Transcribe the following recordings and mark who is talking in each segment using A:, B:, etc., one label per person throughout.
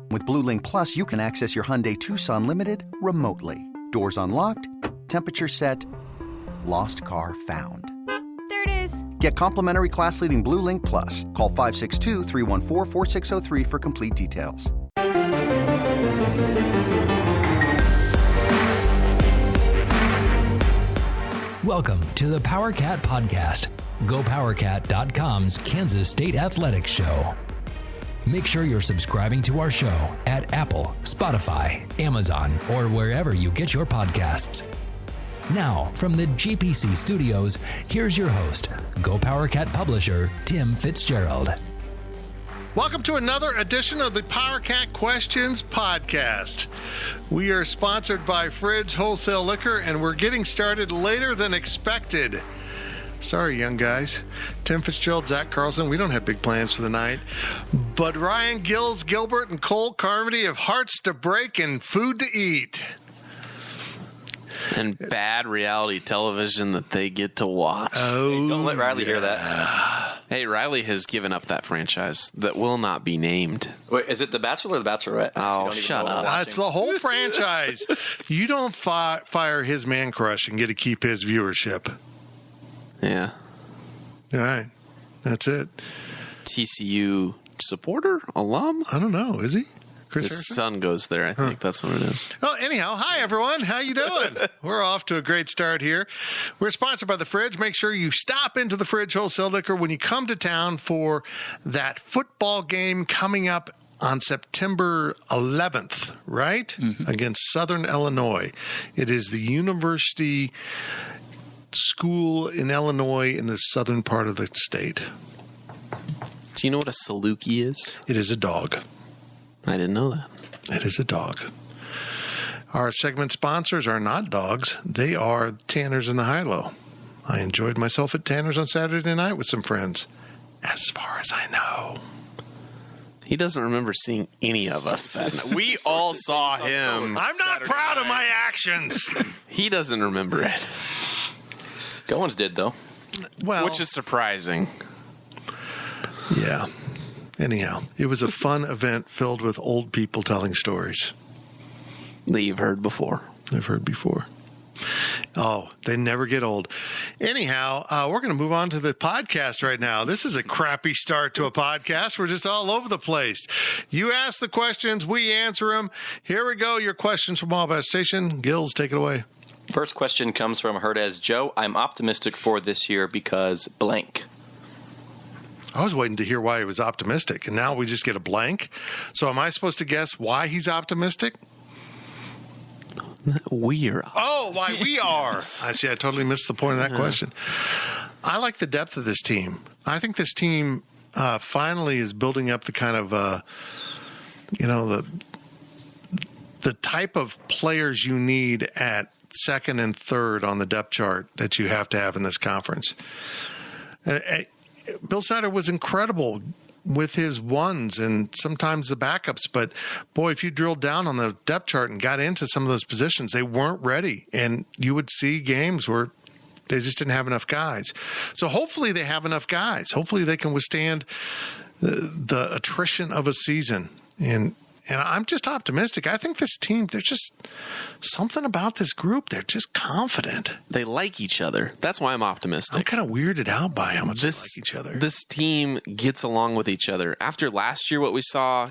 A: With Blue Link Plus, you can access your Hyundai Tucson Limited remotely. Doors unlocked, temperature set, lost car found.
B: There it is.
A: Get complimentary class-leading Blue Link Plus. Call 562-314-4603 for complete details.
C: Welcome to the PowerCat Podcast, GoPowerCat.com's Kansas State Athletics Show. Make sure you're subscribing to our show at Apple, Spotify, Amazon, or wherever you get your podcasts. Now, from the GPC studios, here's your host, GoPowerCat publisher, Tim Fitzgerald.
D: Welcome to another edition of the PowerCat Questions Podcast. We are sponsored by Fridge Wholesale Liquor, and we're getting started later than expected. Sorry, young guys. Tim Fitzgerald, Zach Carlson, we don't have big plans for the night. But Ryan Gills, Gilbert, and Cole Carmody have hearts to break and food to eat.
E: And bad reality television that they get to watch.
D: Oh,
F: hey, don't let Riley hear that.
E: Hey, Riley has given up that franchise that will not be named.
F: Wait, is it The Bachelor or The Bachelorette?
E: Oh, shut up.
D: That's the whole franchise. You don't fire his man crush and get to keep his viewership.
E: Yeah.
D: All right. That's it.
E: TCU supporter? Alum?
D: I don't know. Is he? Chris
E: His
D: Harrison?
E: son goes there, I think. That's what it is.
D: Well, anyhow, hi, everyone. How you doing? We're off to a great start here. We're sponsored by The Fridge. Make sure you stop into The Fridge Wholesale Liquor when you come to town for that football game coming up on September 11th, right? Mm-hmm. Against Southern Illinois. It is the University School in Illinois in the southern part of the state.
E: Do you know what a Saluki is?
D: It is a dog.
E: I didn't know that.
D: It is a dog. Our segment sponsors are not dogs. They are Tanner's and the High-Low. I enjoyed myself at Tanner's on Saturday night with some friends, as far as I know.
E: He doesn't remember seeing any of us that night. We all saw him.
D: I'm not proud of my actions.
E: He doesn't remember it.
F: Goins did, though.
D: Well,
E: Which is surprising.
D: Yeah. Anyhow, it was a fun event filled with old people telling stories.
E: That you've heard before.
D: I've heard before. Oh, they never get old. Anyhow, we're going to move on to the podcast right now. This is a crappy start to a podcast. We're just all over the place. You ask the questions, we answer them. Here we go. Your questions from Wabash Station. Gills, take it away.
F: First question comes from Herdez Joe. I'm optimistic for this year because blank.
D: I was waiting to hear why he was optimistic, and now we just get a blank. So am I supposed to guess why he's optimistic?
E: We're
D: Oh, why we are. I see. I totally missed the point of that question. I like the depth of this team. I think this team finally is building up the kind of, the type of players you need at second and third on the depth chart that you have to have in this conference. Bill Snyder was incredible with his ones and sometimes the backups. But, boy, if you drilled down on the depth chart and got into some of those positions, they weren't ready. And you would see games where they just didn't have enough guys. So hopefully they have enough guys. Hopefully they can withstand the attrition of a season. And I'm just optimistic. I think this team, there's just something about this group. They're just confident.
E: They like each other. That's why I'm optimistic.
D: I'm kind of weirded out by how much they like each other.
E: This team gets along with each other. After last year, what we saw,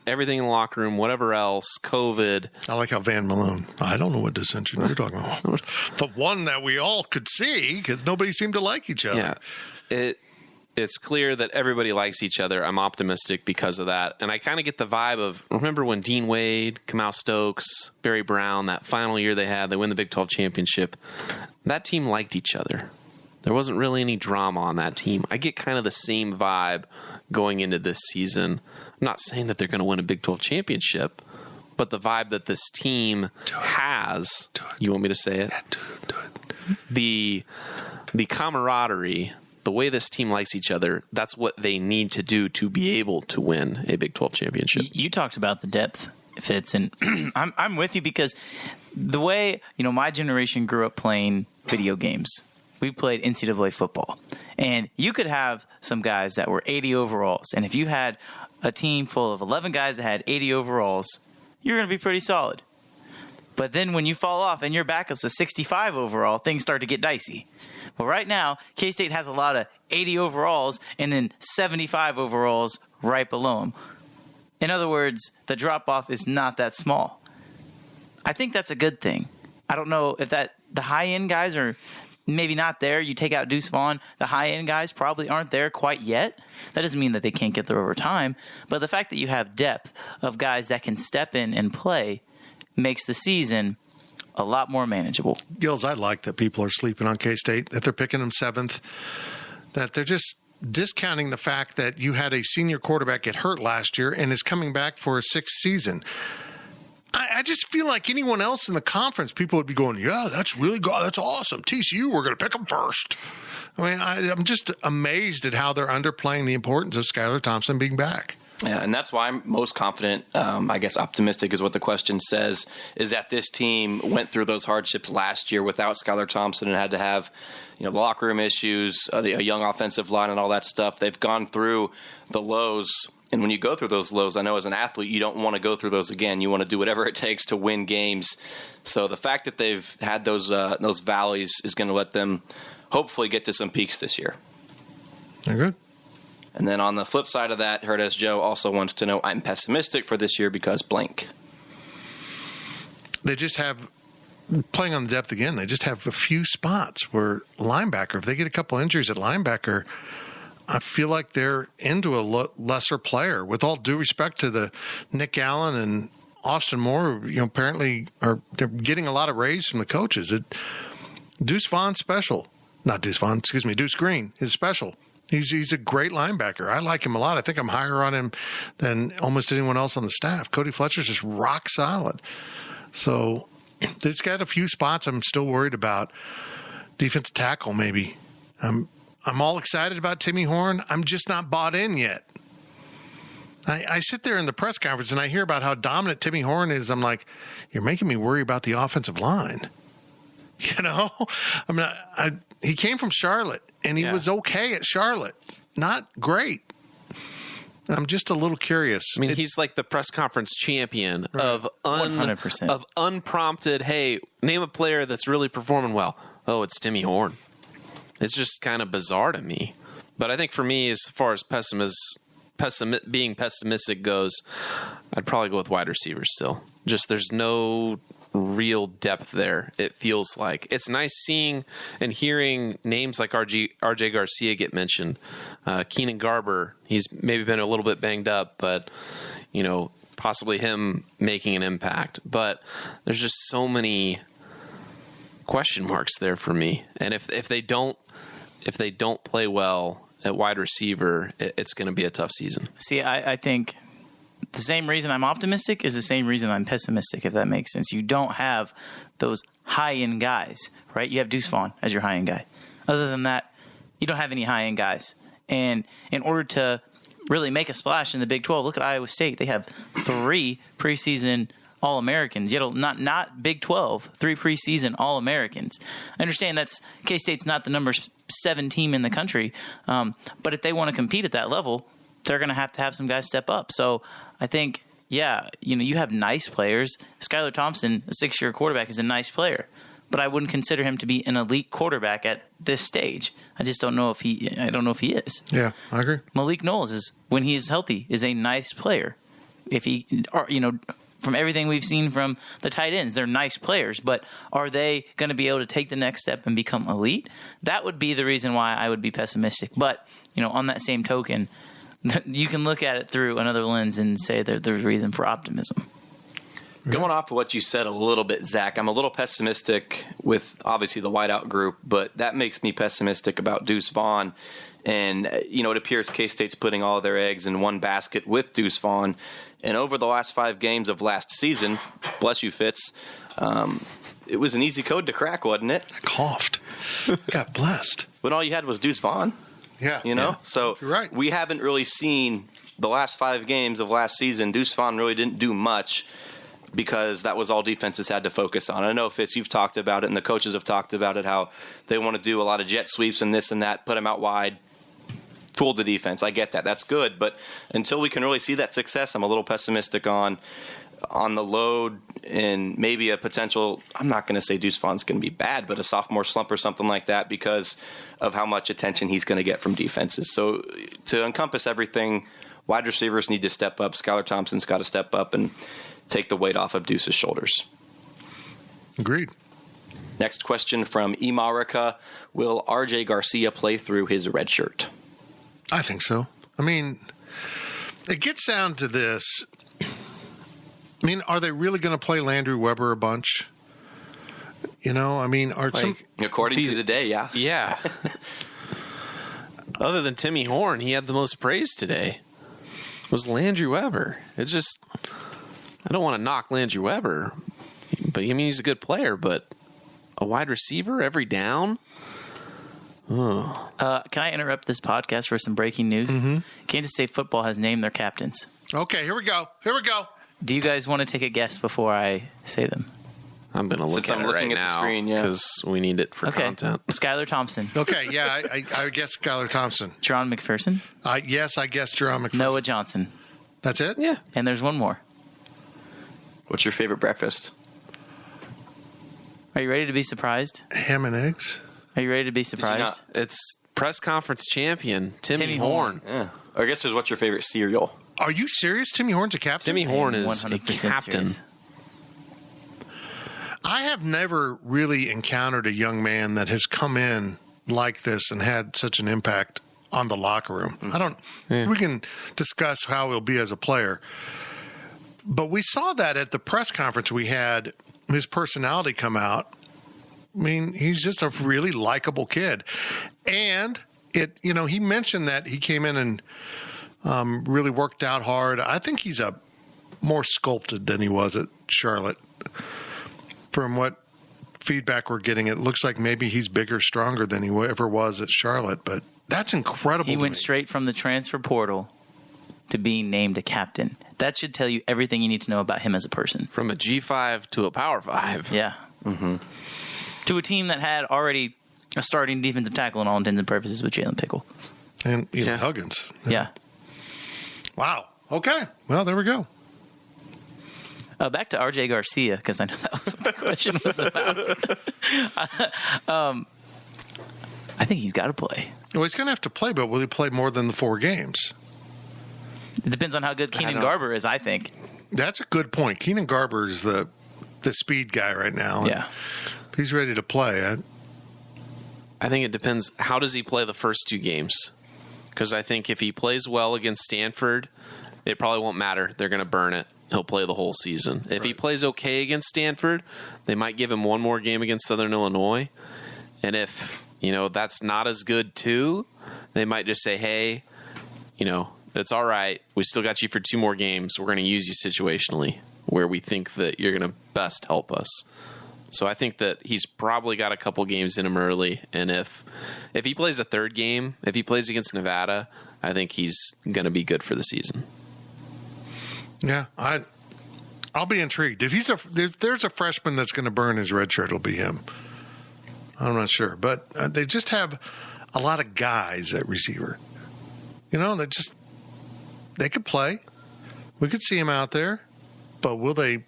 E: everything in the locker room, whatever else, COVID.
D: I like how Van Malone, I don't know what dissension you're talking about. The one that we all could see because nobody seemed to like each other.
E: Yeah. It's clear that everybody likes each other. I'm optimistic because of that. And I kind of get the vibe of, remember when Dean Wade, Kamau Stokes, Barry Brown, that final year they had, they win the Big 12 championship. That team liked each other. There wasn't really any drama on that team. I get kind of the same vibe going into this season. I'm not saying that they're going to win a Big 12 championship, but the vibe that this team has, you want me to say it?
D: Yeah, do it.
E: The camaraderie, the way this team likes each other, that's what they need to do to be able to win a Big 12 championship.
G: You talked about the depth, Fitz, and I'm with you because the way, my generation grew up playing video games. We played NCAA football. And you could have some guys that were 80 overalls, and if you had a team full of 11 guys that had 80 overalls, you're going to be pretty solid. But then when you fall off and your backup's a 65 overall, things start to get dicey. But right now, K-State has a lot of 80 overalls and then 75 overalls right below them. In other words, the drop-off is not that small. I think that's a good thing. I don't know if the high-end guys are maybe not there. You take out Deuce Vaughn, the high-end guys probably aren't there quite yet. That doesn't mean that they can't get there over time. But the fact that you have depth of guys that can step in and play makes the season a lot more manageable.
D: Gills, I like that people are sleeping on K-State, that they're picking them 7th, that they're just discounting the fact that you had a senior quarterback get hurt last year and is coming back for a 6th season. I just feel like anyone else in the conference, people would be going, yeah, that's really good. That's awesome. TCU, we're going to pick them first. I mean, I'm just amazed at how they're underplaying the importance of Skylar Thompson being back.
F: Yeah, and that's why I'm most confident, I guess optimistic is what the question says, is that this team went through those hardships last year without Skylar Thompson and had to have, locker room issues, a young offensive line and all that stuff. They've gone through the lows. And when you go through those lows, I know as an athlete, you don't want to go through those again. You want to do whatever it takes to win games. So the fact that they've had those valleys is going to let them hopefully get to some peaks this year.
D: They're good.
F: And then on the flip side of that, Herdez Joe also wants to know, I'm pessimistic for this year because blank.
D: They just have, playing on the depth again, they just have a few spots where linebacker, if they get a couple injuries at linebacker, I feel like they're into a lesser player. With all due respect to the Nick Allen and Austin Moore, apparently they're getting a lot of raise from the coaches. Deuce Vaughn's special. Not Deuce Vaughn, excuse me, Deuce Green is special. He's a great linebacker. I like him a lot. I think I'm higher on him than almost anyone else on the staff. Cody Fletcher's just rock solid. So they just got a few spots I'm still worried about. Defensive tackle, maybe. I'm all excited about Timmy Horn. I'm just not bought in yet. I sit there in the press conference and I hear about how dominant Timmy Horn is. I'm like, you're making me worry about the offensive line. I mean, he came from Charlotte, and he was okay at Charlotte. Not great. I'm just a little curious.
E: I mean, he's like the press conference champion of
G: 100%.
E: Of unprompted, hey, name a player that's really performing well. Oh, it's Timmy Horn. It's just kind of bizarre to me. But I think for me, as far as being pessimistic goes, I'd probably go with wide receivers still. Just there's no real depth there, it feels like. It's nice seeing and hearing names like RJ Garcia get mentioned. Keenan Garber, he's maybe been a little bit banged up, but, possibly him making an impact. But there's just so many question marks there for me. And if they don't play well at wide receiver, it's going to be a tough season.
G: See, I think the same reason I'm optimistic is the same reason I'm pessimistic, if that makes sense. You don't have those high-end guys, right? You have Deuce Vaughn as your high-end guy. Other than that, you don't have any high-end guys. And in order to really make a splash in the Big 12, look at Iowa State. They have 3 preseason All-Americans. Not Big 12, 3 preseason All-Americans. I understand K-State's not the number 7 team in the country, but if they want to compete at that level, they're going to have some guys step up. So I think, you have nice players. Skylar Thompson, a 6-year quarterback, is a nice player, but I wouldn't consider him to be an elite quarterback at this stage. I just don't know if he is.
D: Yeah, I agree.
G: Malik Knowles when he is healthy, is a nice player. If he, from everything we've seen from the tight ends, they're nice players, but are they going to be able to take the next step and become elite? That would be the reason why I would be pessimistic. But, on that same token, you can look at it through another lens and say that there's reason for optimism.
F: Going off of what you said a little bit, Zach, I'm a little pessimistic with obviously the wideout group, but that makes me pessimistic about Deuce Vaughn. And, it appears K-State's putting all of their eggs in one basket with Deuce Vaughn. And over the last 5 games of last season, bless you, Fitz, it was an easy code to crack, wasn't it?
D: I coughed. Got blessed.
F: When all you had was Deuce Vaughn.
D: Yeah.
F: Yeah. So
D: you're right.
F: We haven't really seen the last 5 games of last season. Deuce Vaughn really didn't do much because that was all defenses had to focus on. I know, Fitz, you've talked about it, and the coaches have talked about it, how they want to do a lot of jet sweeps and this and that, put him out wide. fooled the defense. I get that. That's good. But until we can really see that success, I'm a little pessimistic on the load and maybe a potential, I'm not going to say Deuce Vaughn's going to be bad, but a sophomore slump or something like that because of how much attention he's going to get from defenses. So to encompass everything, wide receivers need to step up. Skylar Thompson's got to step up and take the weight off of Deuce's shoulders.
D: Agreed.
F: Next question from Emarika. Will R.J. Garcia play through his red shirt?
D: I think so. I mean, it gets down to this. I mean, are they really going to play Landry Weber a bunch? You know, I mean,
F: according to the day, yeah.
E: Yeah. Other than Timmy Horn, he had the most praise today. Was Landry Weber. It's just, I don't want to knock Landry Weber, but I mean, he's a good player, but a wide receiver every down?
G: Can I interrupt this podcast for some breaking news? Mm-hmm. Kansas State football has named their captains.
D: Okay, here we go.
G: Do you guys want to take a guess before I say them?
E: I'm going to look at it right now because we need it for content.
G: Skylar Thompson.
D: Okay, yeah, I guess Skylar Thompson.
G: Jerron McPherson.
D: Yes, I guess Jerron McPherson.
G: Noah Johnson.
D: That's it?
E: Yeah.
G: And there's one more.
F: What's your favorite breakfast?
G: Are you ready to be surprised?
D: Ham and eggs.
G: Are you ready to be surprised?
E: It's press conference champion, Timmy Horn.
F: Yeah. I guess there's what's your favorite cereal?
D: Are you serious? Timmy Horn's a captain?
E: Timmy Horn is
G: 100%
E: a captain.
G: serious.
D: I have never really encountered a young man that has come in like this and had such an impact on the locker room. We can discuss how he'll be as a player. But we saw that at the press conference we had, his personality come out. I mean, he's just a really likable kid. And he mentioned that he came in and really worked out hard. I think he's a more sculpted than he was at Charlotte. From what feedback we're getting, it looks like maybe he's bigger, stronger than he ever was at Charlotte. But that's incredible.
G: He went straight from the transfer portal to being named a captain. That should tell you everything you need to know about him as a person.
E: From a G5 to a Power 5.
G: Yeah. Mm-hmm. To a team that had already a starting defensive tackle in all intents and purposes with Jalen Pickle.
D: And Huggins.
G: Yeah.
D: Wow. Okay. Well, there we go.
G: Back to R.J. Garcia, because I know that was what the question was about. I think he's got to play.
D: Well, he's going to have to play, but will he play more than the 4 games?
G: It depends on how good Keenan Garber is, I think.
D: That's a good point. Keenan Garber is the speed guy right now.
G: Yeah.
D: If he's ready to play.
E: I think it depends. How does he play the first 2 games? Because I think if he plays well against Stanford, it probably won't matter. They're going to burn it. He'll play the whole season. If he plays okay against Stanford, they might give him one more game against Southern Illinois. And if, that's not as good too, they might just say, hey, it's all right. We still got you for 2 more games. We're going to use you situationally where we think that you're going to best help us. So I think that he's probably got a couple games in him early. And if he plays a 3rd game, if he plays against Nevada, I think he's going to be good for the season.
D: Yeah, I'll be intrigued. If there's a freshman that's going to burn his red shirt, it'll be him. I'm not sure, but they just have a lot of guys at receiver. They could play. We could see him out there, but will they,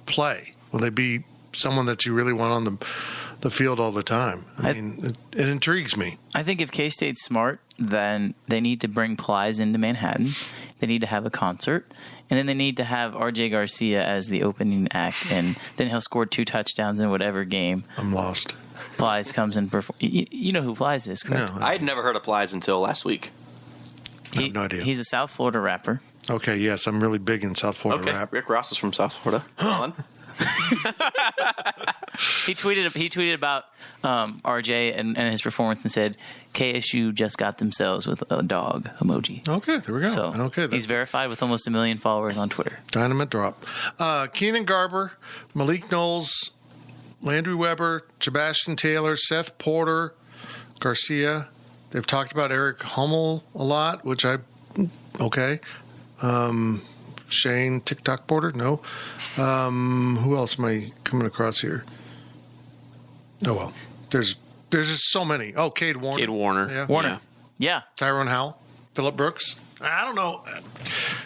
D: play? Will they be someone that you really want on the field all the time? I mean, it intrigues me.
G: I think if K-State's smart, then they need to bring Plies into Manhattan. They need to have a concert. And then they need to have R.J. Garcia as the opening act. And then he'll score 2 touchdowns in whatever game.
D: I'm lost.
G: Plies comes and performs. You know who Plies is, correct?
F: No. I had never heard of Plies until last week.
D: I have no idea.
G: He's a South Florida rapper.
D: Okay, yes, I'm really big in South Florida rap.
F: Rick Ross is from South Florida. Hold on.
G: He tweeted about RJ and his performance and said KSU just got themselves with a dog emoji.
D: Okay, there we go.
G: So he's verified with almost 1 million followers on Twitter.
D: Dynamite drop. Keenan Garber, Malik Knowles, Landry Weber, Sebastian Taylor, Seth Porter, Garcia. They've talked about Eric Hummel a lot, which okay. Shane TikTok Porter? No. Who else am I coming across here? Oh, well. There's just so many. Oh, Cade Warner.
E: Cade Warner.
D: Yeah.
G: Warner. Yeah.
D: Tyrone Howell, Phillip Brooks. I don't know.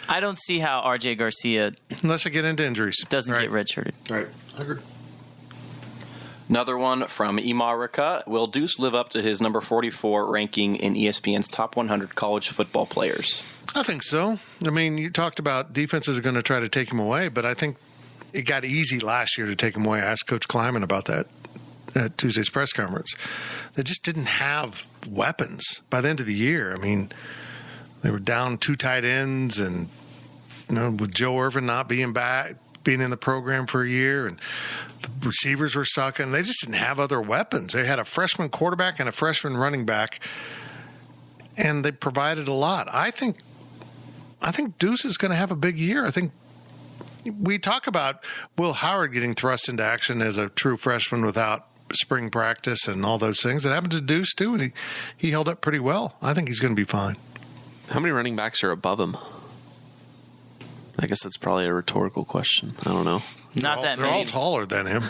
G: I don't see how R.J. Garcia
D: Unless I get into injuries.
G: doesn't get redshirted.
D: Right. I agree.
F: Another one from Imarika. Will Deuce live up to his number 44 ranking in ESPN's top 100 college football players?
D: I think so. I mean, you talked about defenses are going to try to take him away, but I think it got easy last year to take him away. I asked Coach Kleiman about that at Tuesday's press conference. They just didn't have weapons by the end of the year. I mean, they were down 2 tight ends, and with Joe Irvin not being back, being in the program for a year, and the receivers were sucking. They just didn't have other weapons. They had a freshman quarterback and a freshman running back, and they provided a lot. I think Deuce is going to have a big year. I think we talk about Will Howard getting thrust into action as a true freshman without spring practice and all those things. It happened to Deuce too, and he held up pretty well. I think he's going to be fine.
E: How many running backs are above him? I guess that's probably a rhetorical question. I don't know.
G: Not that many.
D: They're all taller than him.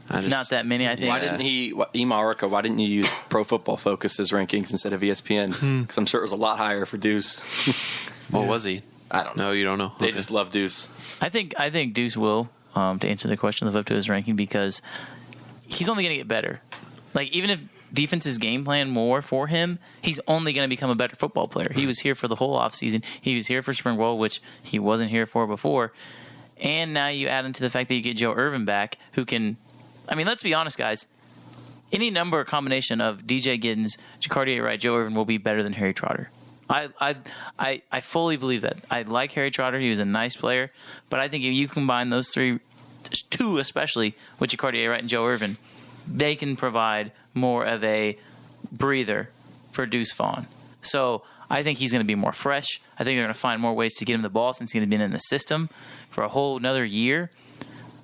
G: Not that many, I think.
F: Why didn't Imarika, why didn't you use Pro Football Focus's rankings instead of ESPN's? Because I'm sure it was a lot higher for Deuce.
E: What was he?
F: I don't know.
E: No, you don't know.
F: They just love Deuce.
G: I think Deuce will, to answer the question, live up to his ranking because he's only going to get better. Like, even if defenses game plan more for him, he's only going to become a better football player. He was here for the whole offseason. He was here for spring ball, which he wasn't here for before. And now you add into the fact that you get Joe Irvin back, who can, I mean, let's be honest, guys. Any number or combination of DJ Giddens, Jacardier Wright, Joe Irvin will be better than Harry Trotter. I fully believe that. I like Harry Trotter. He was a nice player. But I think if you combine those two especially, with Jacardier Wright and Joe Irvin, they can provide more of a breather for Deuce Vaughn. So I think he's going to be more fresh. I think they're going to find more ways to get him the ball since he's been in the system for a whole another year.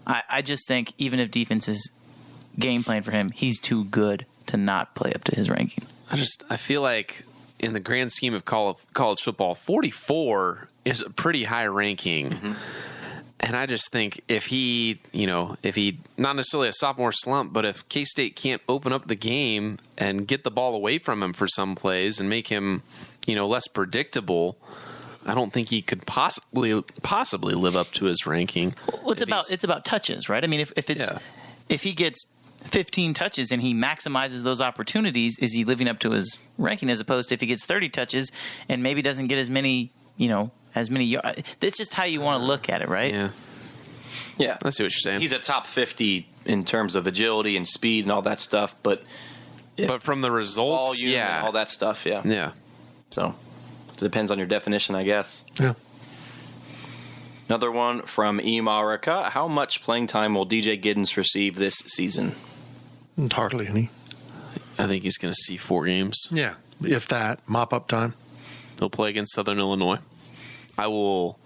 G: I just think even if defenses game plan for him, he's too good to not play up to his ranking.
E: I feel like in the grand scheme of college football, 44 is a pretty high ranking. Mm-hmm. And I just think if he not necessarily a sophomore slump, but if K-State can't open up the game and get the ball away from him for some plays and make him, less predictable, I don't think he could possibly live up to his ranking.
G: Well, it's about touches, right? I mean, if he gets 15 touches and he maximizes those opportunities, is he living up to his ranking? As opposed to if he gets 30 touches and maybe doesn't get as many yards. That's just how you want to look at it, right?
F: Yeah.
E: I see what you're saying.
F: He's a top 50 in terms of agility and speed and all that stuff, but
E: from the results,
F: and all that stuff,
E: yeah.
F: So it depends on your definition, I guess.
D: Yeah.
F: Another one from Imarika. How much playing time will DJ Giddens receive this season?
D: Hardly any.
E: I think he's going to see 4 games.
D: Yeah, if that. Mop-up time.
E: He'll play against Southern Illinois. I will,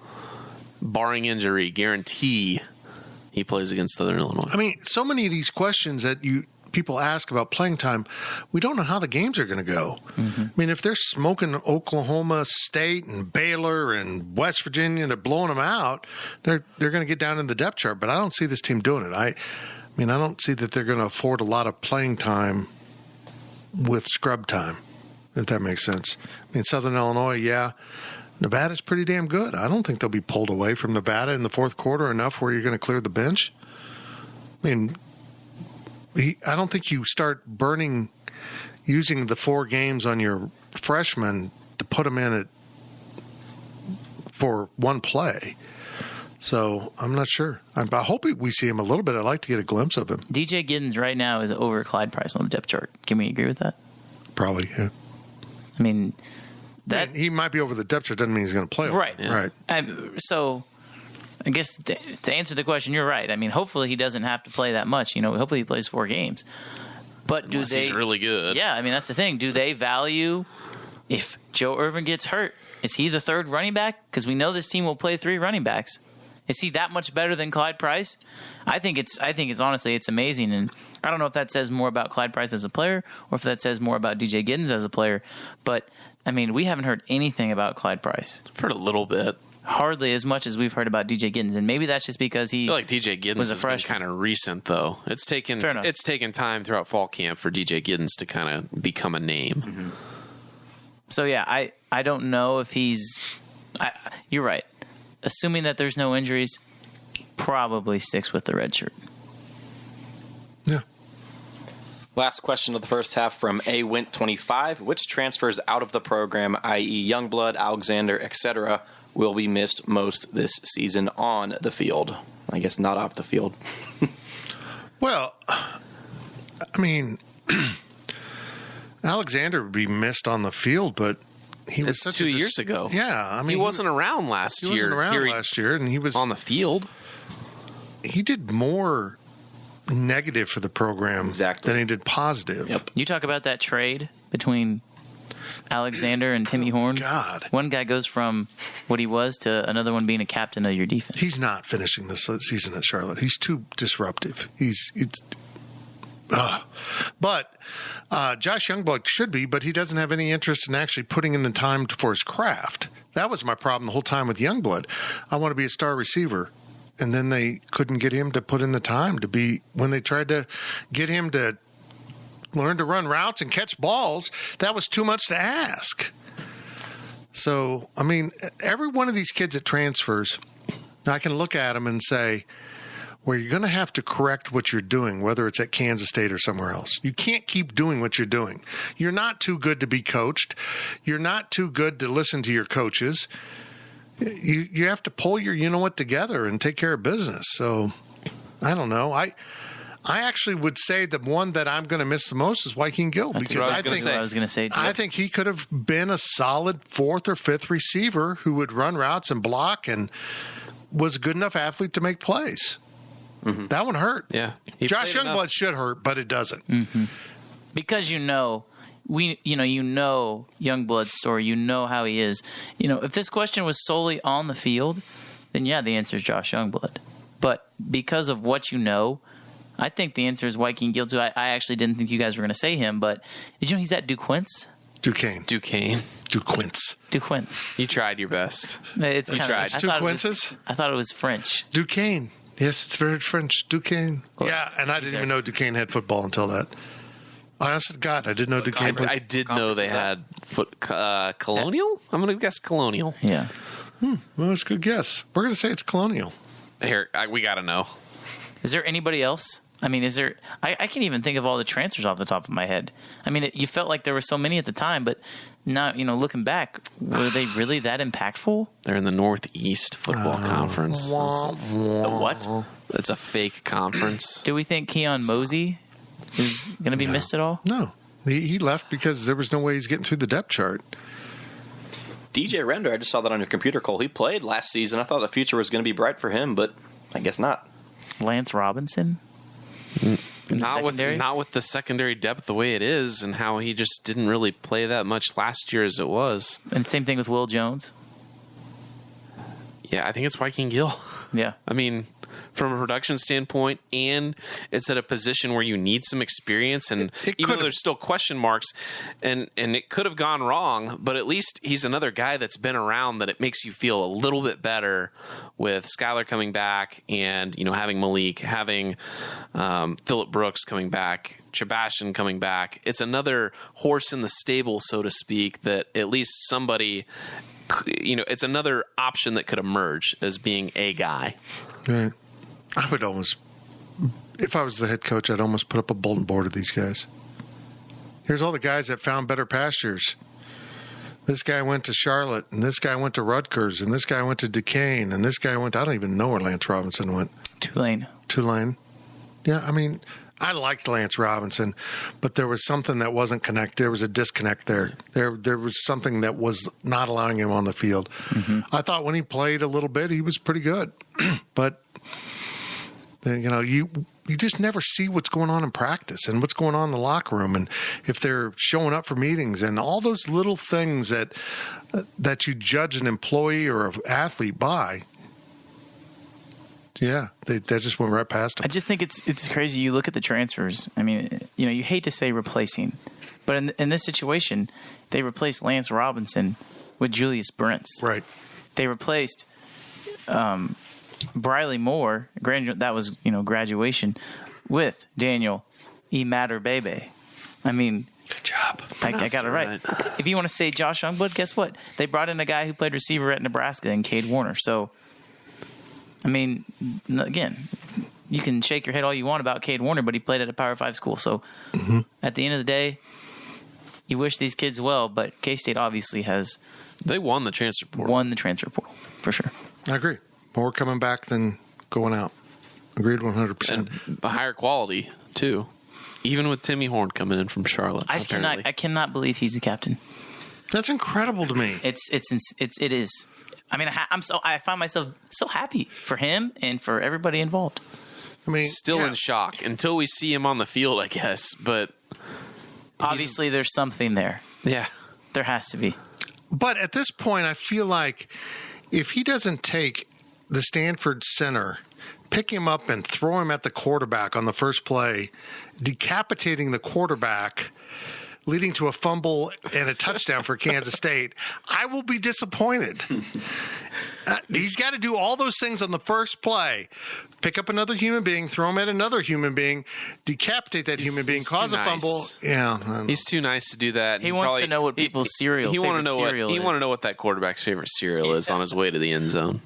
E: barring injury, guarantee he plays against Southern Illinois.
D: I mean, so many of these questions that people ask about playing time, we don't know how the games are going to go. Mm-hmm. I mean, if they're smoking Oklahoma State and Baylor and West Virginia, they're blowing them out, they're going to get down in the depth chart. But I don't see this team doing it. I don't see that they're going to afford a lot of playing time with scrub time, if that makes sense. I mean, Southern Illinois, yeah. Nevada's pretty damn good. I don't think they'll be pulled away from Nevada in the fourth quarter enough where you're going to clear the bench. I mean, I don't think you start using the 4 games on your freshmen to put them in it for one play. So I'm not sure. I hope we see him a little bit. I'd like to get a glimpse of him.
G: DJ Giddens right now is over Clyde Price on the depth chart. Can we agree with that?
D: Probably, yeah.
G: I mean,
D: he might be over the depth chart. Doesn't mean he's going to play.
G: Right.
D: Yeah. Right.
G: So I guess to answer the question, you're right. I mean, hopefully he doesn't have to play that much. Hopefully he plays 4 games. But
E: Unless he's really good.
G: Yeah, I mean, that's the thing. Do they value if Joe Irvin gets hurt? Is he the 3rd running back? Because we know this team will play 3 running backs. Is he that much better than Clyde Price? I think it's honestly, it's amazing. And I don't know if that says more about Clyde Price as a player or if that says more about DJ Giddens as a player. But, I mean, we haven't heard anything about Clyde Price.
E: I've heard a little bit.
G: Hardly as much as we've heard about DJ Giddens. And maybe that's just because he
E: I feel like DJ Giddens
G: was a
E: has been
G: freshman.
E: kind of recent, though. It's taken time throughout fall camp for DJ Giddens to kind of become a name.
G: So, yeah, I don't know if he's you're right. Assuming that there's no injuries, probably sticks with the red shirt.
D: Yeah.
F: Last question of the first half from AWint25. Which transfers out of the program, i.e. Youngblood, Alexander, etc., will be missed most this season on the field? I guess not off the field.
D: Well, I mean, Alexander would be missed on the field, but he was
E: It's 2 years ago.
D: Yeah, I mean,
E: he wasn't around last year.
D: He wasn't around last year, and he was
E: on the field.
D: He did more negative for the program than he did positive.
F: Yep.
G: You talk about that trade between Alexander and Timmy Horn.
D: God.
G: One guy goes from what he was to another one being a captain of your defense.
D: He's not finishing this season at Charlotte. He's too disruptive. But Josh Youngblood should be, but he doesn't have any interest in actually putting in the time for his craft. That was my problem the whole time with Youngblood. I want to be a star receiver. And then they couldn't get him to put in the time to be, when they tried to get him to learn to run routes and catch balls, that was too much to ask. So, I mean, every one of these kids that transfers, I can look at them and say, well, you're going to have to correct what you're doing, whether it's at Kansas State or somewhere else. You can't keep doing what you're doing. You're not too good to be coached. You're not too good to listen to your coaches. You have to pull your together and take care of business. So I don't know. I actually would say the one that I'm going to miss the most is Joaquin Gill,
G: That's
D: because
G: what I was going to say. Too.
D: I think he could have been a solid fourth or fifth receiver who would run routes and block and was a good enough athlete to make plays. Mm-hmm. That one hurt.
E: Yeah,
D: Josh Youngblood should hurt, but it doesn't.
G: Mm-hmm. Because Youngblood's story, you know how he is. If this question was solely on the field, then yeah, the answer is Josh Youngblood. But because of what you know, I think the answer is Joaquin Gill too. I actually didn't think you guys were going to say him, but did you know he's at Duquesne?
D: Duquesne.
E: You tried your best.
G: It's
D: two Quinces?
G: I thought it was French.
D: Duquesne. Yes, it's very French. Duquesne. Yeah, and I didn't even know Duquesne had football until that. I honest to God, I didn't know Duquesne played.
E: I did know they had Colonial? I'm going to guess Colonial.
G: Yeah.
D: Well, it's a good guess. We're going to say it's Colonial.
E: Here, we got to know.
G: Is there anybody else? I mean, is there... I can't even think of all the transfers off the top of my head. I mean, you felt like there were so many at the time, but now, looking back, were they really that impactful?
E: They're in the Northeast Football Conference.
G: The what?
E: It's a fake conference.
G: Do we think Keon Mosey is going to be missed at all?
D: No. He left because there was no way he's getting through the depth chart.
F: DJ Render, I just saw that on your computer, Cole. He played last season. I thought the future was going to be bright for him, but I guess not.
G: Lance Robinson?
E: Not with the secondary depth the way it is, and how he just didn't really play that much last year as it was.
G: And same thing with Will Jones?
E: Yeah, I think it's Joaquin Gill.
G: Yeah.
E: I mean, from a production standpoint, and it's at a position where you need some experience, and even though there's still question marks, and it could have gone wrong, but at least he's another guy that's been around that it makes you feel a little bit better with Skylar coming back, and having Malik, having Phillip Brooks coming back, Sebastian coming back. It's another horse in the stable, so to speak, that at least somebody, it's another option that could emerge as being a guy.
D: Right. I would almost, if I was the head coach, I'd almost put up a bulletin board of these guys. Here's all the guys that found better pastures. This guy went to Charlotte, and this guy went to Rutgers, and this guy went to Duquesne, and this guy went to, I don't even know where Lance Robinson went.
G: Tulane.
D: Yeah, I mean, I liked Lance Robinson, but there was something that wasn't connected. There was a disconnect there. There was something that was not allowing him on the field. Mm-hmm. I thought when he played a little bit, he was pretty good. But, you just never see what's going on in practice and what's going on in the locker room, and if they're showing up for meetings and all those little things that you judge an employee or an athlete by. Yeah, they just went right past them.
G: I just think it's crazy. You look at the transfers. I mean, you hate to say replacing, but in this situation, they replaced Lance Robinson with Julius Brents.
D: Right.
G: They replaced Briley Moore. That was graduation with Daniel Imatter Bebe. I mean,
E: Good job.
G: I got it right. If you want to say Josh Youngblood, guess what? They brought in a guy who played receiver at Nebraska and Cade Warner. So, I mean, again, you can shake your head all you want about Cade Warner, but he played at a Power 5 school. So, at the end of the day, you wish these kids well, but K-State obviously has...
E: They won the transfer portal.
G: Won the transfer portal, for sure.
D: I agree. More coming back than going out. Agreed 100%.
E: And higher quality, too. Even with Timmy Horn coming in from Charlotte.
G: I cannot believe he's the captain.
D: That's incredible to me.
G: It is. I mean, I find myself so happy for him and for everybody involved.
D: I mean,
E: still in shock until we see him on the field, I guess. But
G: obviously, there's something there.
E: Yeah,
G: there has to be.
D: But at this point, I feel like if he doesn't take the Stanford center, pick him up and throw him at the quarterback on the first play, decapitating the quarterback, leading to a fumble and a touchdown for Kansas State, I will be disappointed. He's got to do all those things on the first play. Pick up another human being, throw him at another human being, decapitate that human being, cause a fumble. Yeah,
E: he's too nice to do that.
G: He wants to know what people's cereal.
E: He want to know what that quarterback's favorite cereal is on his way to the end zone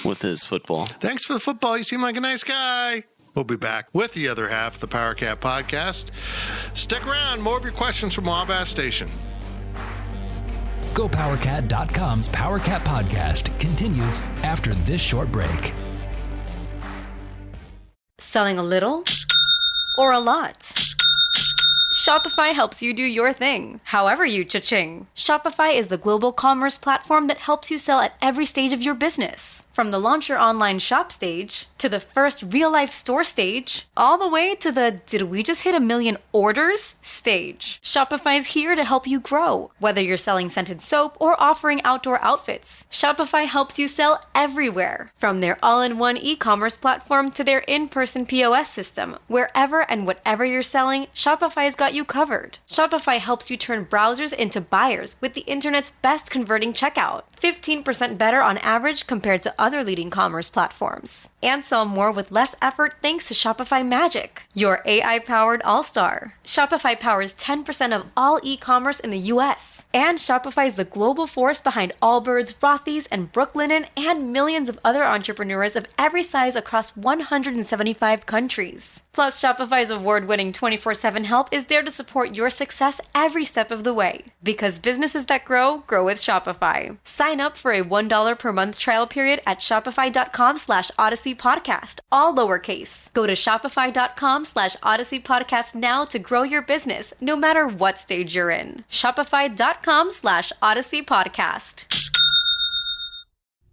E: with his football.
D: Thanks for the football. You seem like a nice guy. We'll be back with the other half of the Power Cat podcast. Stick around. More of your questions from Wabash Station.
C: GoPowerCat.com's Power Cat podcast continues after this short break.
B: Selling a little or a lot? Shopify helps you do your thing, however you cha-ching. Shopify is the global commerce platform that helps you sell at every stage of your business. From the launch your online shop stage, to the first real-life store stage, all the way to the did we just hit 1 million orders stage. Shopify's here to help you grow. Whether you're selling scented soap or offering outdoor outfits, Shopify helps you sell everywhere. From their all-in-one e-commerce platform to their in-person POS system. Wherever and whatever you're selling, Shopify's got you covered. Shopify helps you turn browsers into buyers with the internet's best converting checkout. 15% better on average compared to other leading commerce platforms. And sell more with less effort thanks to Shopify Magic, your AI-powered all-star. Shopify powers 10% of all e-commerce in the US. And Shopify is the global force behind Allbirds, Rothy's, and Brooklinen, and millions of other entrepreneurs of every size across 175 countries. Plus, Shopify's award-winning 24/7 help is there to support your success every step of the way. Because businesses that grow with Shopify. Sign up for a $1 per month trial period at shopify.com/Odyssey Podcast, all lowercase. Go to shopify.com/Odyssey Podcast now to grow your business, no matter what stage you're in. Shopify.com/Odyssey Podcast.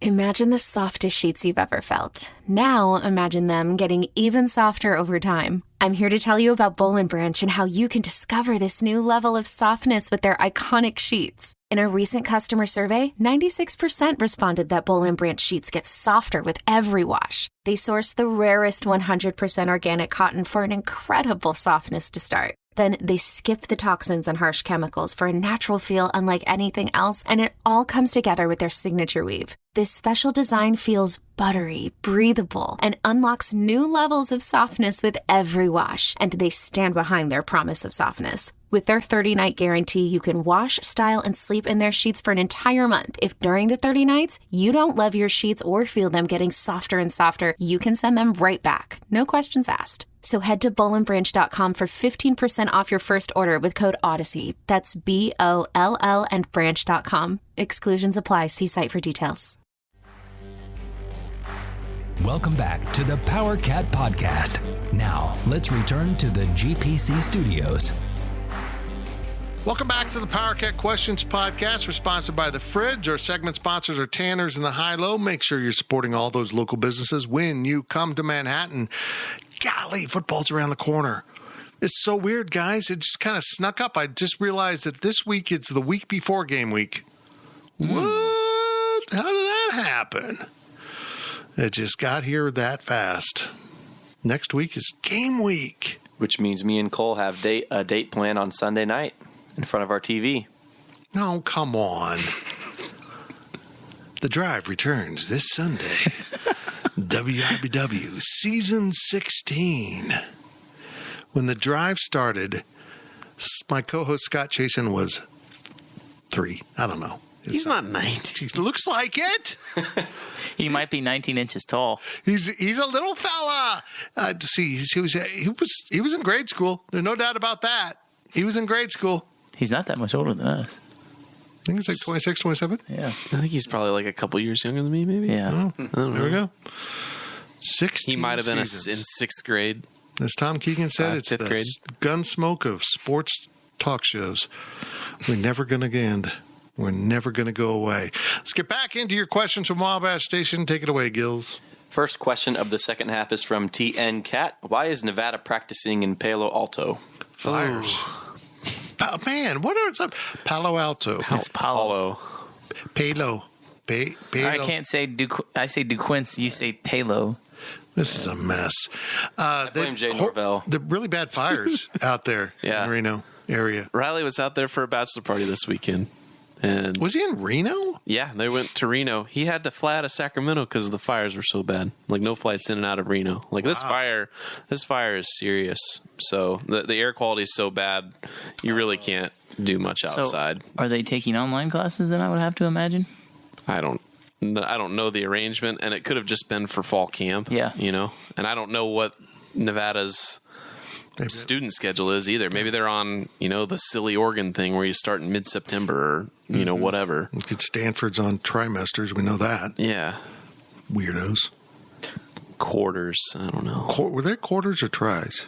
H: Imagine the softest sheets you've ever felt. Now imagine them getting even softer over time. I'm here to tell you about Boll & Branch and how you can discover this new level of softness with their iconic sheets. In a recent customer survey, 96% responded that Boll & Branch sheets get softer with every wash. They source the rarest 100% organic cotton for an incredible softness to start. Then they skip the toxins and harsh chemicals for a natural feel unlike anything else, and it all comes together with their signature weave. This special design feels buttery, breathable, and unlocks new levels of softness with every wash, and they stand behind their promise of softness. With their 30-night guarantee, you can wash, style, and sleep in their sheets for an entire month. If during the 30 nights, you don't love your sheets or feel them getting softer and softer, you can send them right back. No questions asked. So head to bollandbranch.com for 15% off your first order with code Odyssey. That's BOLL and branch.com. Exclusions apply. See site for details.
C: Welcome back to the Power Cat podcast. Now, let's return to the GPC studios.
D: Welcome back to the Power Cat Questions podcast. We're sponsored by The Fridge. Our segment sponsors are Tanner's and the High-Low. Make sure you're supporting all those local businesses when you come to Manhattan. Golly, football's around the corner. It's so weird, guys. It just kind of snuck up. I just realized that this week it's the week before game week. What? How did that happen? It just got here that fast. Next week is game week.
F: Which means me and Cole have a date plan on Sunday night in front of our TV.
D: Oh, come on. The Drive returns this Sunday. WIBW Season 16. When The Drive started, My co-host Scott Chasen was 3. I don't know.
E: He's not 19.
D: He looks like it.
G: He might be 19 inches tall.
D: He's a little fella. He was in grade school. There's no doubt about that. He was in grade school.
G: He's not that much older than us.
D: I think he's like 26, 27.
G: Yeah.
E: I think he's probably like a couple years younger than me, maybe.
G: Yeah.
E: I don't know.
D: There we go. 16
E: He might have been in
D: seasons.
E: 6th grade.
D: As Tom Keegan said, it's
E: fifth
D: the
E: grade.
D: gun smoke of sports talk shows. We're never going to end. We're never going to go away. Let's get back into your questions from Wabash Station. Take it away, Gills.
F: First question of the second half is from TN Cat. Why is Nevada practicing in Palo Alto?
D: Flyers. Man, what is up? Palo Alto.
G: It's Palo.
D: Palo. Palo.
G: I can't say I say DeQuince. You say Palo.
D: This is a mess.
F: blame Jay Norvell.
D: The really bad fires out there in the Reno area.
E: Riley was out there for a bachelor party this weekend. And
D: Was he in Reno?
E: yeah, they went to Reno. He had to fly out of Sacramento because the fires were so bad. Like no flights in and out of Reno. Like this fire is serious. So the air quality is so bad, you really can't do much outside.
G: So are they taking online classes? Then I would have to imagine.
E: I don't know the arrangement, and it could have just been for fall camp.
G: Yeah,
E: and I don't know what Nevada's student schedule is either. Maybe they're on, the silly Oregon thing where you start in mid-September or, whatever.
D: Stanford's on trimesters. We know that.
E: Yeah.
D: Weirdos.
E: Quarters. I don't know.
D: Were they quarters or tries?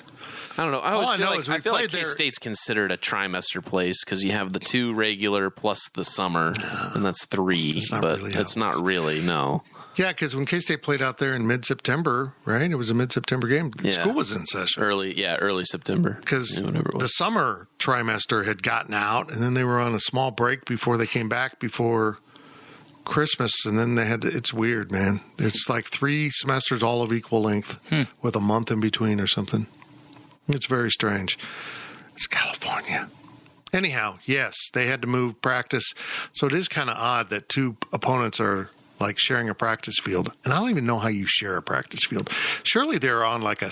E: I don't know. I feel like
D: there.
E: K-State's considered a trimester place because you have the 2 regular plus the summer, and that's 3. It's not really, no.
D: Yeah, because when K-State played out there in mid-September, right? It was a mid-September game.
E: Yeah.
D: School was in session.
E: Early September.
D: Because the summer trimester had gotten out, and then they were on a small break before they came back before Christmas, and then they had it's weird, man. It's like 3 semesters all of equal length with a month in between or something. It's very strange. It's California. Anyhow, yes, they had to move practice. So it is kind of odd that 2 opponents are like sharing a practice field. And I don't even know how you share a practice field. Surely they're on like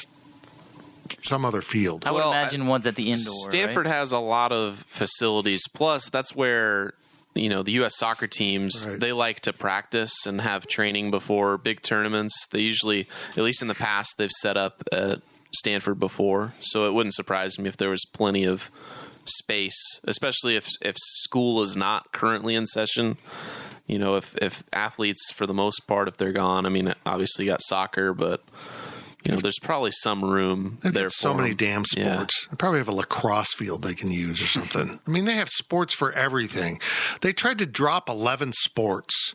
D: some other field.
G: I would imagine one's at the indoor.
E: Stanford has a lot of facilities. Plus, that's where the U.S. soccer teams, they like to practice and have training before big tournaments. They usually, at least in the past, they've set up at Stanford before. So it wouldn't surprise me if there was plenty of space, especially if school is not currently in session. If athletes, for the most part, if they're gone, I mean, obviously you got soccer, but there's probably some room there for
D: so many
E: them.
D: damn sports. They probably have a lacrosse field they can use or something. I mean, they have sports for everything. They tried to drop 11 sports.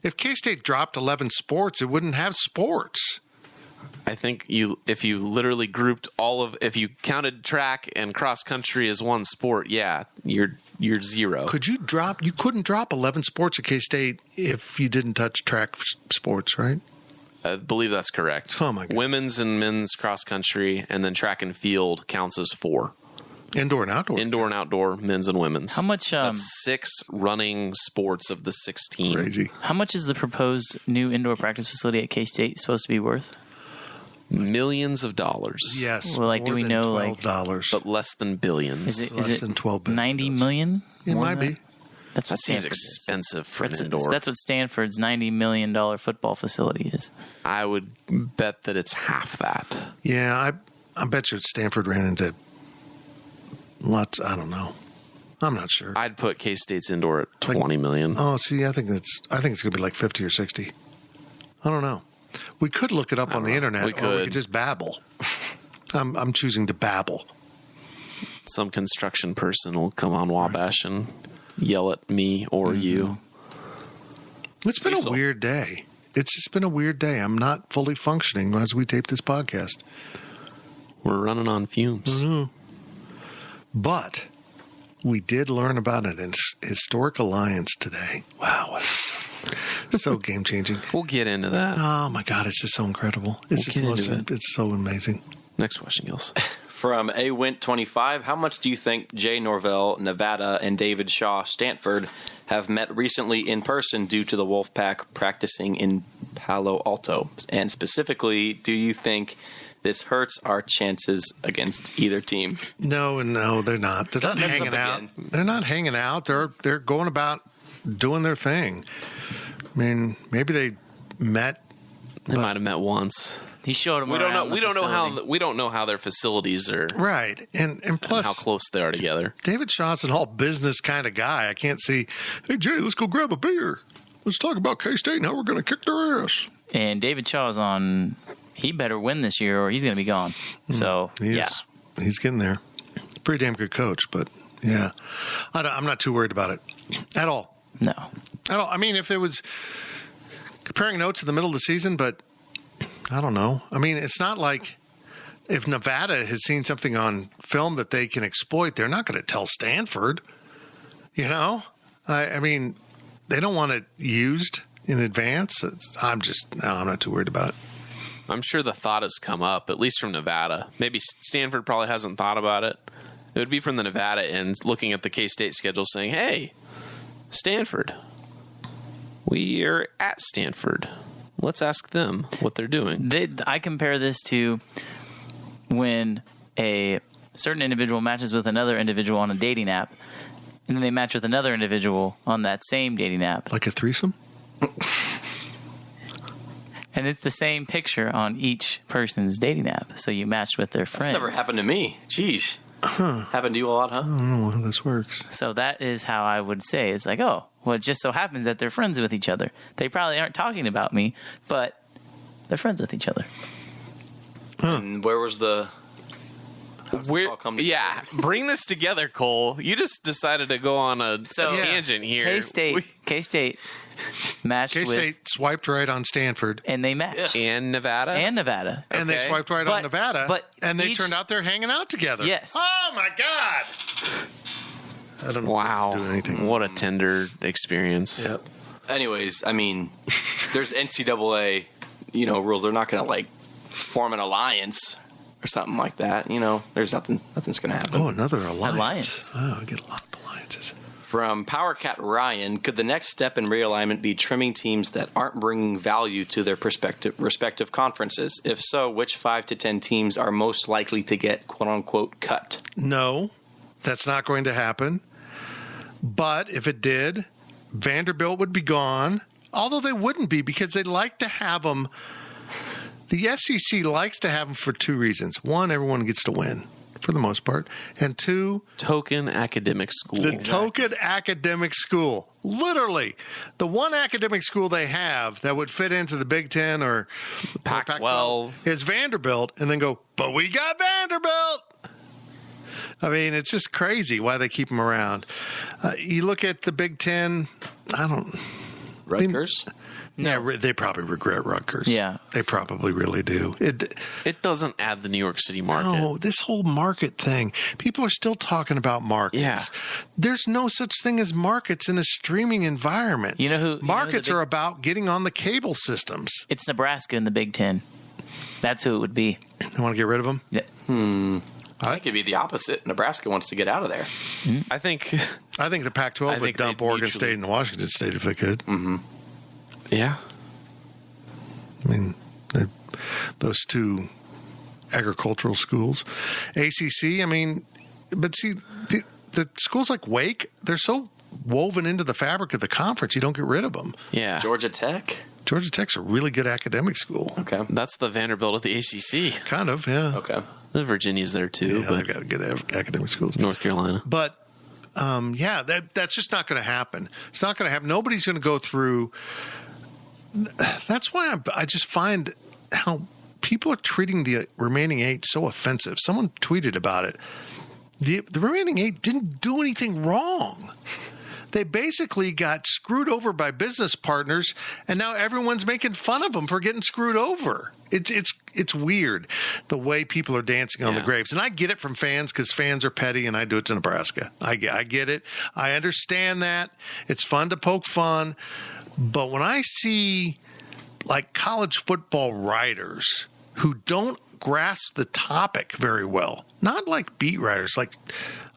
D: If K-State dropped 11 sports, it wouldn't have sports.
E: I think if you literally grouped if you counted track and cross country as one sport, you're 0.
D: You couldn't drop 11 sports at K-State if you didn't touch track sports, right?
E: I believe that's correct.
D: Oh my God.
E: Women's and men's cross country, and then track and field counts as 4.
D: Indoor and outdoor.
E: Indoor and outdoor, men's and women's.
G: How much?
E: That's 6 running sports of the 16.
D: Crazy.
G: How much is the proposed new indoor practice facility at K-State supposed to be worth?
E: Millions of dollars.
D: Yes.
G: Well,
D: more
G: do we
D: than
G: know
D: $12.
E: But less than billions.
G: Is
D: Less
G: it
D: than 12 billion.
G: 90 million?
D: It
G: More
D: might
G: than
D: be.
G: that? That's what
E: That seems
G: Stanford is.
E: expensive for an indoor.
G: That's what Stanford's $90 million football facility is.
E: I would bet that it's half that.
D: Yeah, I bet you Stanford ran into lots. I don't know. I'm not sure.
E: I'd put K-State's indoor at $20 million.
D: Oh, see, I think it's going to be like 50 or 60. I don't know. We could look it up on the internet,
E: We
D: or we
E: could.
D: could just babble. I'm choosing to babble.
E: Some construction person will come on Wabash and yell at me or you.
D: It's been
F: Cecil.
D: a weird day. It's just been a weird day. I'm not fully functioning as we tape this podcast.
E: We're running on fumes.
D: But we did learn about an historic alliance today. Wow, that's so game changing.
E: We'll get into that.
D: Oh my God, it's just so incredible. It's
E: We'll get into it.
D: it's so amazing.
E: Next question, Gills.
F: From AWint25, how much do you think Jay Norvell, Nevada, and David Shaw, Stanford, have met recently in person due to the Wolfpack practicing in Palo Alto? And specifically, do you think this hurts our chances against either team?
D: No, they're not. They're not hanging out. They're not hanging out. They're going about doing their thing. I mean, maybe they met.
E: They might have met once.
G: He showed them.
E: We don't know. We don't know how their facilities are.
D: Right, and plus
E: how close they are together.
D: David Shaw's an all business kind of guy. I can't see. Hey Jay, let's go grab a beer. Let's talk about K-State and how we're going to kick their ass.
G: And David Shaw's on. He better win this year, or he's going to be gone. So
D: he's getting there. Pretty damn good coach, but yeah, I'm not too worried about it at all.
G: No,
D: at all. I mean, if there was comparing notes in the middle of the season, but. I don't know. I mean, it's not like if Nevada has seen something on film that they can exploit, they're not going to tell Stanford. You know? I mean, they don't want it used in advance. I'm not too worried about it.
E: I'm sure the thought has come up, at least from Nevada. Maybe Stanford probably hasn't thought about it. It would be from the Nevada end, looking at the K-State schedule, saying, hey, Stanford, we are at Stanford. Let's ask them what they're doing.
G: I compare this to when a certain individual matches with another individual on a dating app, and then they match with another individual on that same dating app.
D: Like a threesome?
G: And it's the same picture on each person's dating app. So you matched with their friend.
F: That's never happened to me. Jeez. Happened to you a lot, huh?
D: I don't know how this works.
G: So that is how I would say. It's like, oh, well, it just so happens that they're friends with each other. They probably aren't talking about me, but they're friends with each other.
F: And where was the...
E: Bring this together, Cole. You just decided to go on a tangent here.
G: K-State matched with...
D: K-State swiped right on Stanford.
G: And they matched.
E: And Nevada?
D: And they swiped right on Nevada. And they turned out they're hanging out together.
G: Yes.
D: Oh, my God. I don't know.
E: Wow.
D: Do anything.
E: What a tender experience.
D: Yep.
F: Anyways, I mean, there's NCAA, rules. They're not going to, form an alliance or something like that. There's nothing's going to happen.
D: Oh, another alliance. Oh, I get a lot of alliances.
F: From PowerCat Ryan, could the next step in realignment be trimming teams that aren't bringing value to their respective conferences? If so, which 5 to 10 teams are most likely to get quote-unquote cut? No,
D: that's not going to happen. But if it did, Vanderbilt would be gone. Although they wouldn't be, because they like to have them. The SEC likes to have them for two reasons. One, everyone gets to win, for the most part. And two,
E: token academic school.
D: Token academic school. Literally. The one academic school they have that would fit into the Big Ten or
E: Pac-12
D: is Vanderbilt, and then go, but we got Vanderbilt. I mean, it's just crazy why they keep them around. You look at the Big Ten,
F: Rutgers?
D: Yeah, they probably regret Rutgers.
G: Yeah.
D: They probably really do.
E: It doesn't add the New York City market.
D: No, this whole market thing. People are still talking about markets.
E: Yeah.
D: There's no such thing as markets in a streaming environment. Markets are about getting on the cable systems.
G: It's Nebraska in the Big Ten. That's who it would be.
D: You want to get rid of them?
G: Yeah.
F: I think it'd be the opposite. Nebraska wants to get out of there.
E: I think
D: the Pac-12 would dump Oregon State and Washington State if they could.
F: Mm-hmm.
E: Yeah.
D: I mean, those two agricultural schools. ACC, but see, the schools like Wake, they're so woven into the fabric of the conference, you don't get rid of them.
E: Yeah.
F: Georgia Tech?
D: Georgia Tech's a really good academic school.
F: Okay.
E: That's the Vanderbilt of the ACC.
D: Kind of, yeah.
F: Okay.
E: The Virginia's there too.
D: Yeah,
E: but
D: they've got good academic schools.
E: North Carolina.
D: But, that's just not going to happen. It's not going to happen. Nobody's going to go through. That's why I just find how people are treating the remaining 8 so offensive. Someone tweeted about it. The remaining 8 didn't do anything wrong. They basically got screwed over by business partners, and now everyone's making fun of them for getting screwed over. It's weird the way people are dancing on the graves. And I get it from fans because fans are petty, and I do it to Nebraska. I get it. I understand that. It's fun to poke fun. But when I see like college football writers who don't grasp the topic very well. Not like beat writers. Like,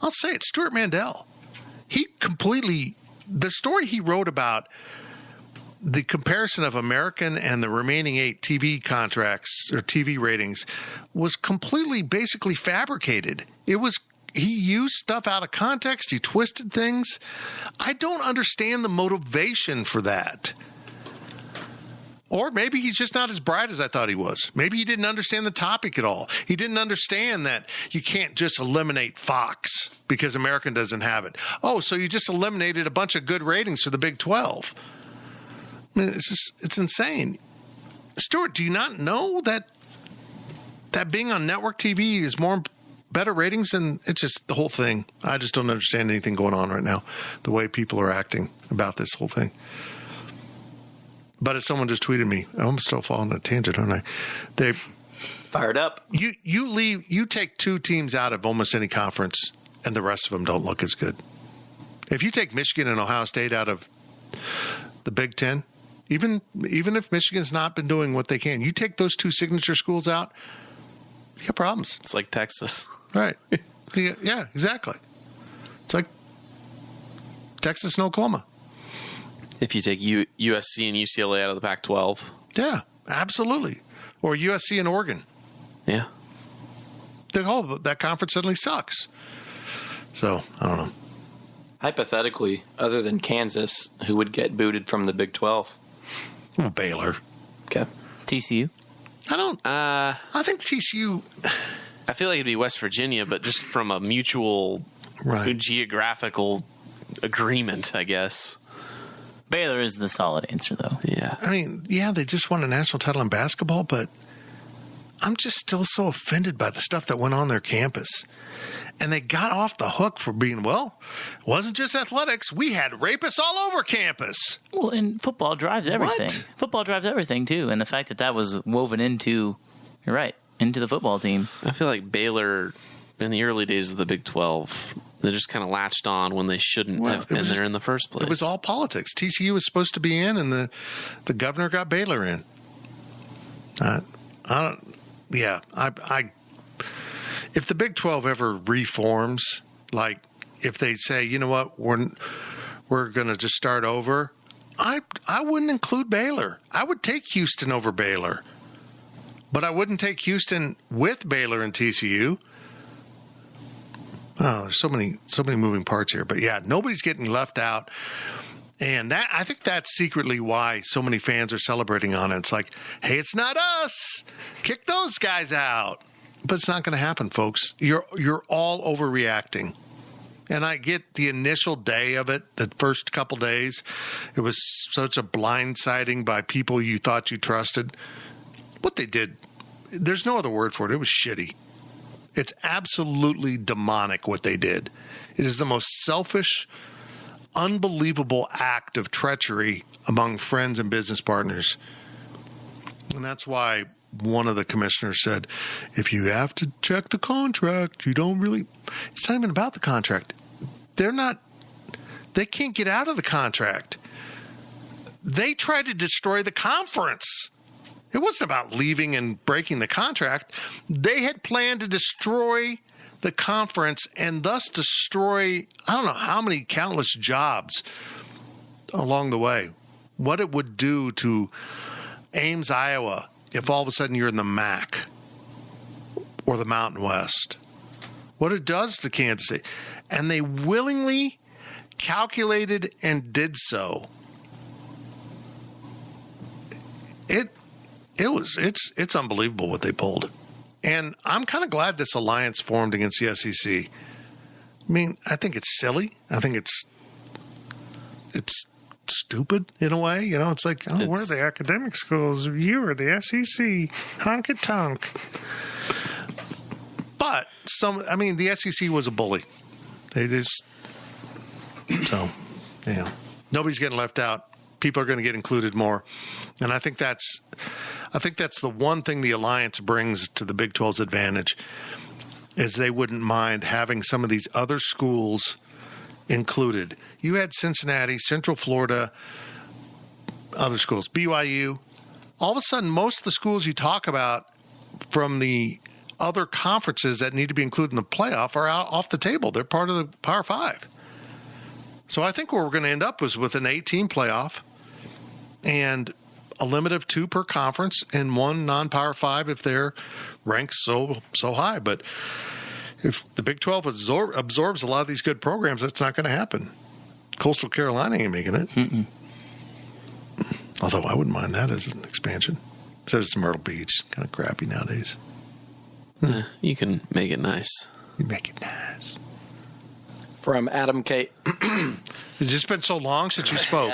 D: I'll say it, Stuart Mandel. The story he wrote about the comparison of American and the remaining 8 TV contracts or TV ratings was completely basically fabricated. He used stuff out of context. He twisted things. I don't understand the motivation for that. Or maybe he's just not as bright as I thought he was. Maybe he didn't understand the topic at all. He didn't understand that you can't just eliminate Fox because American doesn't have it. Oh, so you just eliminated a bunch of good ratings for the Big 12. I mean, it's insane. Stuart, do you not know that being on network TV is better ratings than it's just the whole thing? I just don't understand anything going on right now, the way people are acting about this whole thing. But as someone just tweeted me, I'm still falling on a tangent, aren't I? They
F: fired up.
D: You take 2 teams out of almost any conference, and the rest of them don't look as good. If you take Michigan and Ohio State out of the Big Ten, even if Michigan's not been doing what they can, you take those 2 signature schools out, you have problems.
E: It's like Texas.
D: Right. Yeah, exactly. It's like Texas and Oklahoma.
E: If you take USC and UCLA out of the Pac-12.
D: Yeah, absolutely. Or USC and Oregon.
E: Yeah.
D: That conference suddenly sucks. So, I don't know.
F: Hypothetically, other than Kansas, who would get booted from the Big 12?
D: Baylor.
F: Okay.
G: TCU?
D: I think TCU...
E: I feel like it'd be West Virginia, but just from a mutual geographical agreement, I guess.
G: Baylor is the solid answer, though.
E: Yeah.
D: I mean, yeah, they just won a national title in basketball, but I'm just still so offended by the stuff that went on their campus. And they got off the hook for being, it wasn't just athletics. We had rapists all over campus.
G: Well, and football drives everything.
D: What?
G: Football drives everything, too. And the fact that was woven into, you're right, into the football team.
E: I feel like Baylor, in the early days of the Big 12, they just kind of latched on when they shouldn't have been there in the first place.
D: It was all politics. TCU was supposed to be in, and the governor got Baylor in. If the Big 12 ever reforms, like if they say, you know what, we're going to just start over, I wouldn't include Baylor. I would take Houston over Baylor, but I wouldn't take Houston with Baylor and TCU. Oh, there's so many moving parts here. But yeah, nobody's getting left out. And I think that's secretly why so many fans are celebrating on it. It's like, hey, it's not us. Kick those guys out. But it's not going to happen, folks. You're all overreacting. And I get the initial day of it, the first couple days. It was such a blindsiding by people you thought you trusted. What they did, there's no other word for it. It was shitty. It's absolutely demonic what they did. It is the most selfish, unbelievable act of treachery among friends and business partners. And that's why one of the commissioners said, if you have to check the contract, you don't really... It's not even about the contract. They can't get out of the contract. They tried to destroy the conference. It wasn't about leaving and breaking the contract. They had planned to destroy the conference and thus destroy, I don't know how many countless jobs along the way. What it would do to Ames, Iowa, if all of a sudden you're in the MAC or the Mountain West. What it does to Kansas State. And they willingly calculated and did so. It's unbelievable what they pulled. And I'm kind of glad this alliance formed against the SEC. I mean, I think it's silly. I think it's stupid in a way. You know, it's like, oh, we're the academic schools. You are the SEC. Honk-a-tonk. But the SEC was a bully. They just, nobody's getting left out. People are going to get included more. And I think that's the one thing the alliance brings to the Big 12's advantage is they wouldn't mind having some of these other schools included. You had Cincinnati, Central Florida, other schools, BYU. All of a sudden, most of the schools you talk about from the other conferences that need to be included in the playoff are out off the table. They're part of the Power Five. So I think where we're going to end up is with an 8-team playoff and a limit of 2 per conference and 1 non-Power 5 if they're ranked so high. But if the Big 12 absorbs a lot of these good programs, that's not going to happen. Coastal Carolina ain't making it. Mm-mm. Although I wouldn't mind that as an expansion. Except it's Myrtle Beach. Kind of crappy nowadays.
E: You can make it nice.
D: You make it nice.
F: From Adam K.
D: It's just been so long since you spoke.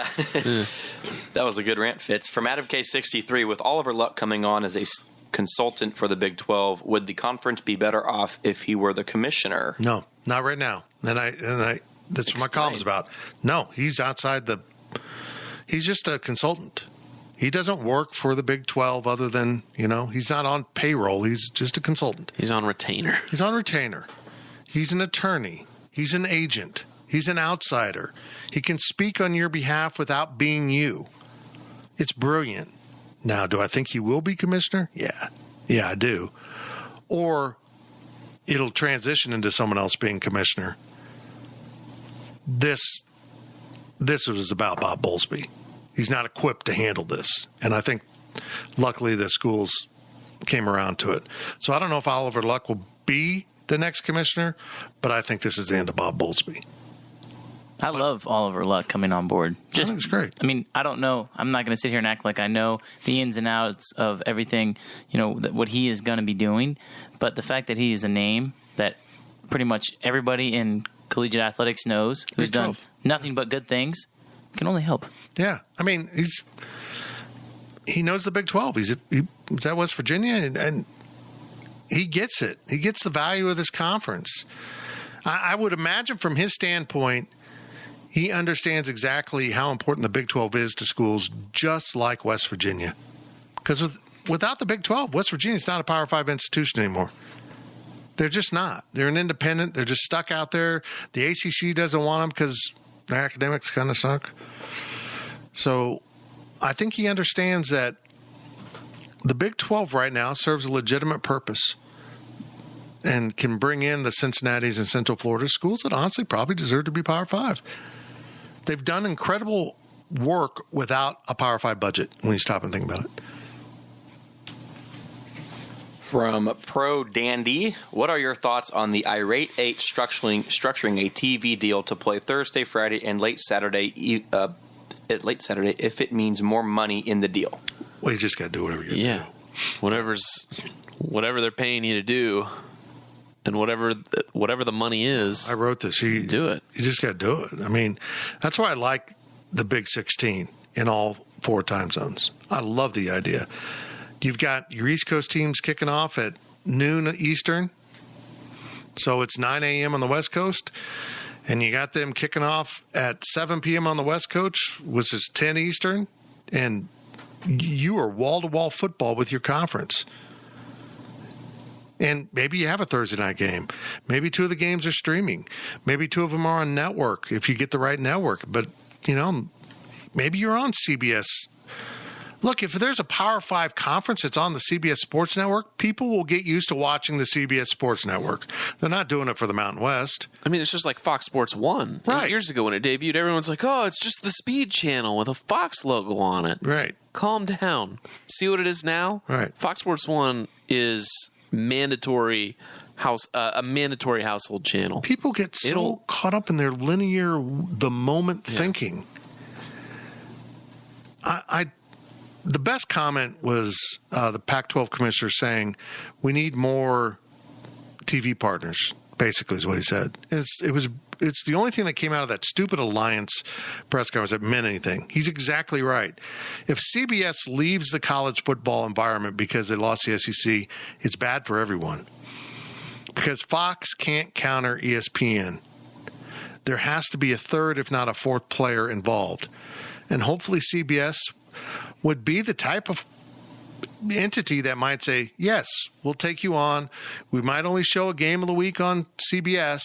F: That was a good rant, Fitz. From Adam K63, with Oliver Luck coming on as a consultant for the Big 12, would the conference be better off if he were the commissioner?
D: No, not right now. That's what my column's about. No, he's outside he's just a consultant. He doesn't work for the Big 12 other than, he's not on payroll. He's just a consultant.
E: He's on retainer.
D: He's on retainer. He's an attorney. He's an agent. He's an outsider. He can speak on your behalf without being you. It's brilliant. Now, do I think he will be commissioner? Yeah. Yeah, I do. Or it'll transition into someone else being commissioner. This was about Bob Bowlesby. He's not equipped to handle this. And I think, luckily, the schools came around to it. So I don't know if Oliver Luck will be the next commissioner, but I think this is the end of Bob Bowlesby.
G: I love Oliver Luck coming on board.
D: I think it's great.
G: I mean, I don't know. I'm not going to sit here and act like I know the ins and outs of everything, what he is going to be doing. But the fact that he is a name that pretty much everybody in collegiate athletics knows, who's done nothing but good things, can only help.
D: Yeah. I mean, he knows the Big 12. He's at West Virginia, and he gets it. He gets the value of this conference. I would imagine from his standpoint, he understands exactly how important the Big 12 is to schools just like West Virginia. Because without the Big 12, West Virginia's not a Power 5 institution anymore. They're just not. They're an independent. They're just stuck out there. The ACC doesn't want them because their academics kind of suck. So I think he understands that the Big 12 right now serves a legitimate purpose and can bring in the Cincinnatis and Central Florida schools that honestly probably deserve to be Power 5. They've done incredible work without a Power 5 budget when you stop and think about it.
F: From Pro Dandy, what are your thoughts on the Irate 8 structuring a TV deal to play Thursday, Friday, and late Saturday if it means more money in the deal?
D: Well, you just got to do whatever you got to do.
E: Whatever they're paying you to do, and whatever the money is.
D: I wrote this.
E: Do it.
D: You just got to do it. I mean, that's why I like the Big 16 in all 4 time zones. I love the idea. You've got your East Coast teams kicking off at noon Eastern, so it's 9 a.m. on the West Coast, and you got them kicking off at 7 p.m. on the West Coast, which is 10 Eastern, and you are wall-to-wall football with your conference. And maybe you have a Thursday night game. Maybe 2 of the games are streaming. Maybe 2 of them are on network if you get the right network. But, maybe you're on CBS. Look, if there's a Power 5 conference that's on the CBS Sports Network, people will get used to watching the CBS Sports Network. They're not doing it for the Mountain West.
E: I mean, it's just like Fox Sports 1.
D: Right.
E: 8 years ago when it debuted, everyone's like, oh, it's just the Speed Channel with a Fox logo on it.
D: Right.
E: Calm down. See what it is now?
D: Right.
E: Fox Sports 1 is a mandatory household channel.
D: People get so caught up in their linear, the moment thinking. The best comment was the Pac-12 commissioner saying, we need more TV partners, basically is what he said. It's the only thing that came out of that stupid alliance press conference that meant anything. He's exactly right. If CBS leaves the college football environment because they lost the SEC, it's bad for everyone. Because Fox can't counter ESPN. There has to be a third, if not a fourth player involved. And hopefully CBS would be the type of entity that might say, yes, we'll take you on. We might only show a game of the week on CBS.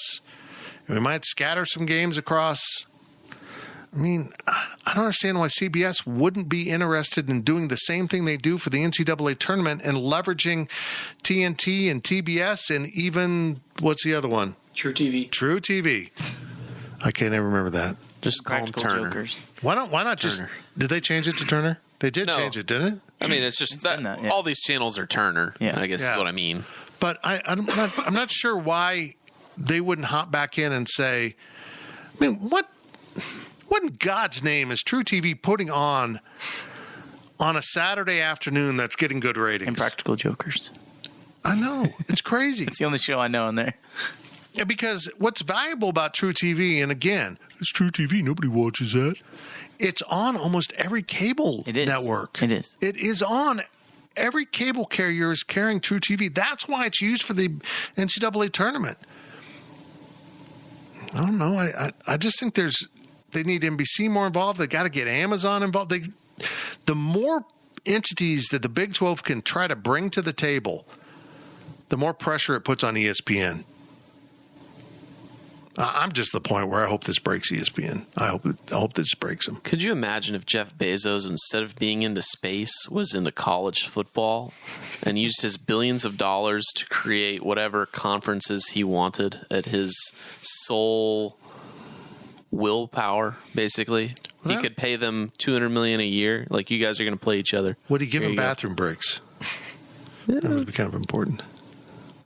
D: And we might scatter some games across I mean, I don't understand why CBS wouldn't be interested in doing the same thing they do for the NCAA tournament and leveraging TNT and TBS and even, what's the other one?
F: True TV.
D: True TV. I can't even remember that.
E: Just call them
G: Practical
E: Turner.
G: Jokers.
D: Why not just,
E: Turner.
D: did they change it to Turner? They did
E: No.
D: change it, didn't it?
E: I mean, it's just that,
G: been that, yeah.
E: all these channels are Turner.
G: Yeah.
E: I guess
D: Yeah.
E: is what I mean.
D: But I'm not sure why they wouldn't hop back in and say, I mean, what in God's name is True TV putting on a Saturday afternoon that's getting good ratings?
G: Impractical Jokers.
D: I know. It's crazy.
G: It's the only show I know on there.
D: Yeah, because what's valuable about True TV, and again, it's True TV, nobody watches that. It's on almost every cable
G: It is.
D: network.
G: It is.
D: It is on. Every cable carrier is carrying True TV. That's why it's used for the NCAA tournament. I don't know. I just think they need NBC more involved. They got to get Amazon involved. The more entities that the Big 12 can try to bring to the table, the more pressure it puts on ESPN. I'm just the point where I hope this breaks ESPN. I hope this breaks them.
E: Could you imagine if Jeff Bezos, instead of being into space, was into college football and used his billions of dollars to create whatever conferences he wanted at his sole willpower, basically?
D: Well,
E: He could pay them $200 million a year. Like, you guys are going to play each other.
D: Would he give
E: Here
D: them
E: you go.
D: bathroom breaks? That would be kind of important.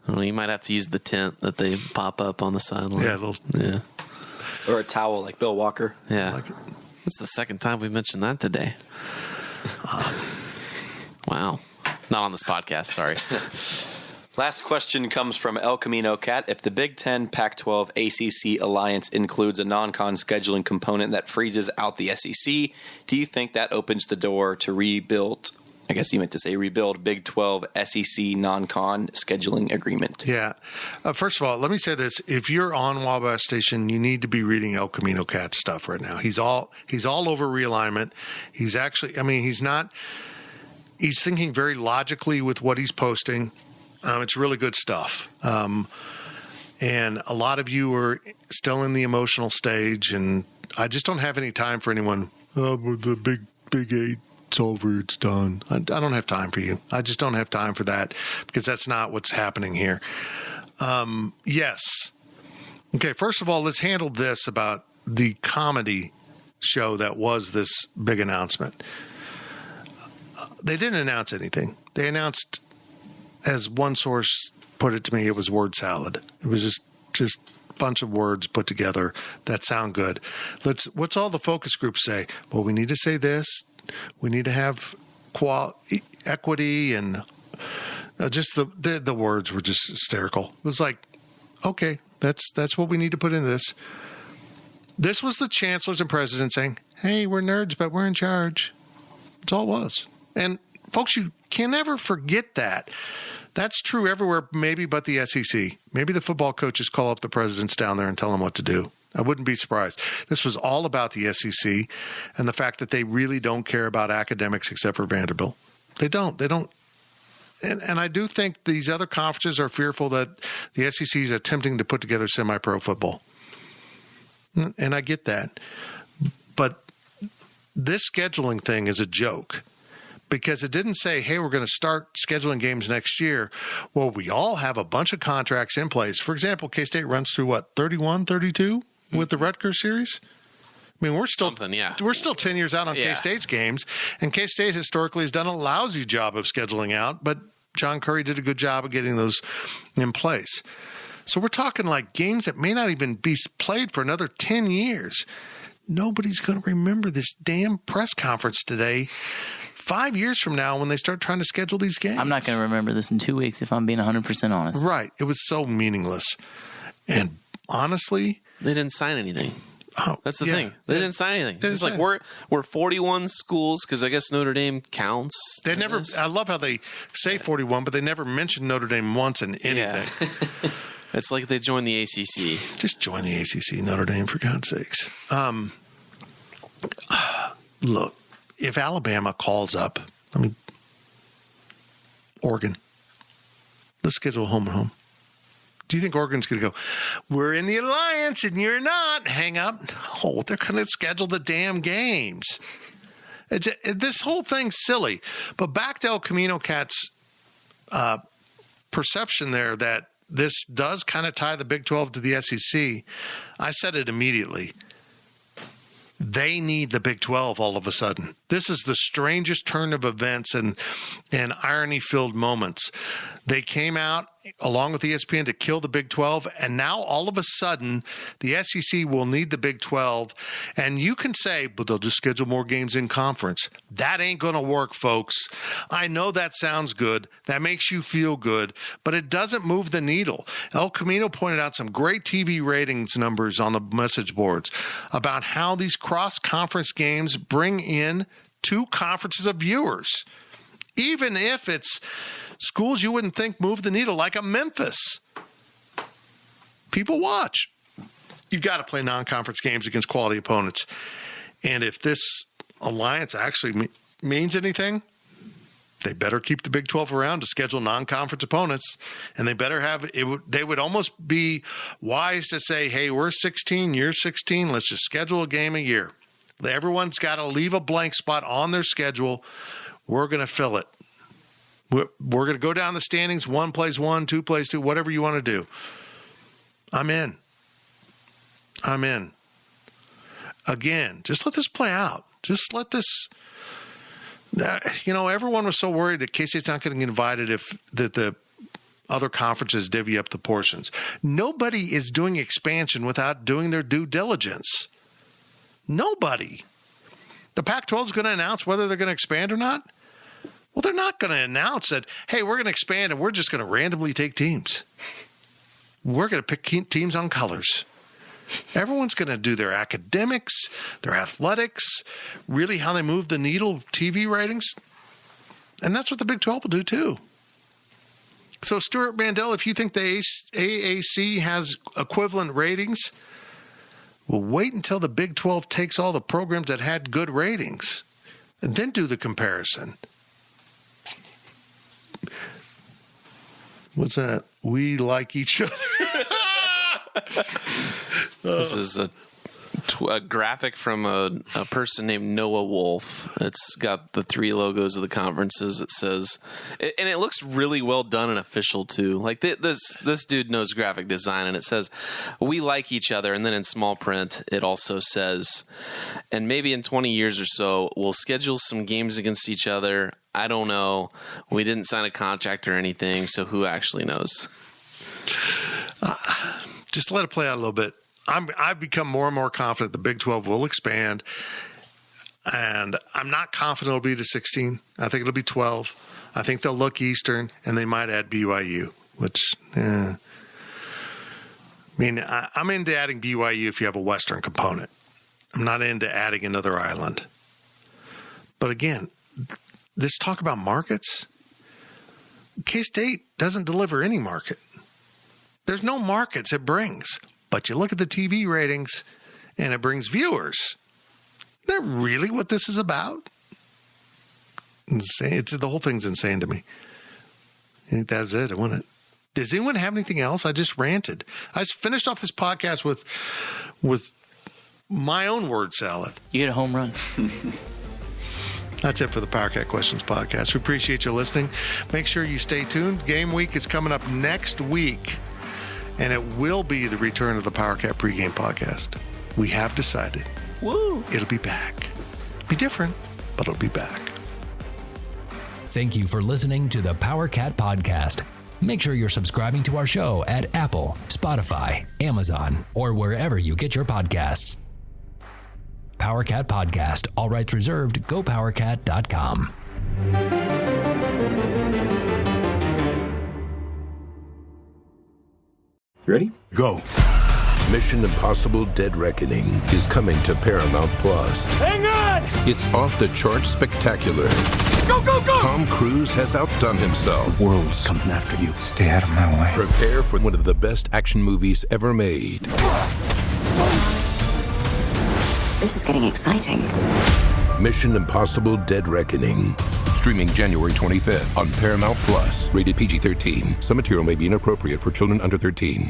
E: I don't know, you might have to use the tent that they pop up on the sideline.
D: Yeah,
E: Yeah.
F: Or a towel like Bill Walker.
E: Yeah.
D: like it.
E: That's the second time we mentioned that today. Wow. Not on this podcast, sorry.
F: Last question comes from El Camino Cat. If the Big Ten, Pac-12, ACC alliance includes a non-con scheduling component that freezes out the SEC, do you think that opens the door to rebuild Big 12 SEC non-con scheduling agreement?
D: Yeah. First of all, let me say this. If you're on Wabash Station, you need to be reading El Camino Cat's stuff right now. He's all over realignment. He's actually, he's thinking very logically with what he's posting. It's really good stuff. And a lot of you are still in the emotional stage, and I just don't have any time for anyone. The big eight. It's over. It's done. I don't have time for you. I just don't have time for that because that's not what's happening here. Yes. Okay, first of all, let's handle this about the comedy show that was this big announcement. They didn't announce anything. They announced, as one source put it to me, it was word salad. It was just a bunch of words put together that sound good. What's all the focus groups say? Well, we need to say this. We need to have equity, and just the words were just hysterical. It was like, okay, that's what we need to put into this. This was the chancellors and presidents saying, hey, we're nerds, but we're in charge. That's all it was. And folks, you can never forget that. That's true everywhere, maybe but the SEC. Maybe the football coaches call up the presidents down there and tell them what to do. I wouldn't be surprised. This was all about the SEC and the fact that they really don't care about academics except for Vanderbilt. They don't. And I do think these other conferences are fearful that the SEC is attempting to put together semi-pro football. And I get that. But this scheduling thing is a joke because it didn't say, hey, we're going to start scheduling games next year. Well, we all have a bunch of contracts in place. For example, K-State runs through, 31, 32? With the Rutgers series? I mean, we're still 10 years out on K-State's games, and K-State historically has done a lousy job of scheduling out, but John Curry did a good job of getting those in place. So we're talking like games that may not even be played for another 10 years. Nobody's going to remember this damn press conference today 5 years from now when they start trying to schedule these games.
G: I'm not going to remember this in 2 weeks if I'm being 100% honest.
D: Right. It was so meaningless. And honestly,
E: they didn't sign anything.
D: Oh,
E: that's the thing. They didn't sign anything. It's like we're 41 schools because I guess Notre Dame counts.
D: They never. I love how they say 41, but they never mention Notre Dame once in anything.
E: Yeah. It's like they joined the ACC.
D: Just join the ACC, Notre Dame, for God's sakes. Look, if Alabama calls up, Oregon, let's schedule home and home. Do you think Oregon's going to go, we're in the alliance and you're not? Hang up? No, they're going to schedule the damn games. This whole thing's silly. But back to El Camino Cat's perception there that this does kind of tie the Big 12 to the SEC. I said it immediately. They need the Big 12 all of a sudden. This is the strangest turn of events and irony-filled moments. They came out along with ESPN to kill the Big 12, and now all of a sudden the SEC will need the Big 12. And you can say, but they'll just schedule more games in conference. That ain't going to work, folks. I know that sounds good. That makes you feel good, but it doesn't move the needle. El Camino pointed out some great TV ratings numbers on the message boards about how these cross-conference games bring in 2 conferences of viewers, even if it's schools you wouldn't think move the needle, like a Memphis. People watch. You got to play non-conference games against quality opponents. And if this alliance actually means anything, they better keep the Big 12 around to schedule non-conference opponents. And they better have it. They would almost be wise to say, hey, we're 16, you're 16. Let's just schedule a game a year. Everyone's got to leave a blank spot on their schedule. We're going to fill it. We're going to go down the standings. 1 plays 1, 2 plays 2, whatever you want to do. I'm in. Again, just let this play out. Just let this. Everyone was so worried that K-State's not going to get invited if the other conferences divvy up the portions. Nobody is doing expansion without doing their due diligence. Nobody. The Pac-12 is going to announce whether they're going to expand or not. Well, they're not going to announce that, hey, we're going to expand and we're just going to randomly take teams. We're going to pick teams on colors. Everyone's going to do their academics, their athletics, really how they move the needle, TV ratings. And that's what the Big 12 will do too. So, Stuart Mandel, if you think the AAC has equivalent ratings, well, wait until the Big 12 takes all the programs that had good ratings and then do the comparison. What's that? We like each other.
E: This is a graphic from a person named Noah Wolf. It's got the 3 logos of the conferences. It says, and it looks really well done and official too. Like this dude knows graphic design, and it says, "We like each other." And then in small print, it also says, "And maybe in 20 years or so, we'll schedule some games against each other. I don't know. We didn't sign a contract or anything, so who actually knows?"
D: Just let it play out a little bit. I've become more and more confident the Big 12 will expand, and I'm not confident it'll be to 16. I think it'll be 12. I think they'll look Eastern, and they might add BYU, which, I'm into adding BYU if you have a Western component. I'm not into adding another island. But again, this talk about markets, K-State doesn't deliver any market. There's no markets it brings. But you look at the TV ratings, and it brings viewers. Is that really what this is about? Insane. The whole thing's insane to me. I think that's it, wasn't it? Does anyone have anything else? I just ranted. I finished off this podcast with my own word salad.
G: You hit a home run.
D: That's it for the Power Cat Questions podcast. We appreciate you listening. Make sure you stay tuned. Game week is coming up next week. And it will be the return of the Power Cat pregame podcast. We have decided.
G: Woo!
D: It'll be back. Be different, but it'll be back.
C: Thank you for listening to the Power Cat Podcast. Make sure you're subscribing to our show at Apple, Spotify, Amazon, or wherever you get your podcasts. Power Cat Podcast. All rights reserved. GoPowerCat.com.
I: Ready?
J: Go. Mission Impossible Dead Reckoning is coming to Paramount Plus.
I: Hang on!
J: It's off the charts spectacular.
I: Go, go, go!
J: Tom Cruise has outdone himself.
K: The world's coming after you. Stay out of my way.
J: Prepare for one of the best action movies ever made.
L: This is getting exciting.
J: Mission Impossible Dead Reckoning. Streaming January 25th on Paramount Plus. Rated PG-13. Some material may be inappropriate for children under 13.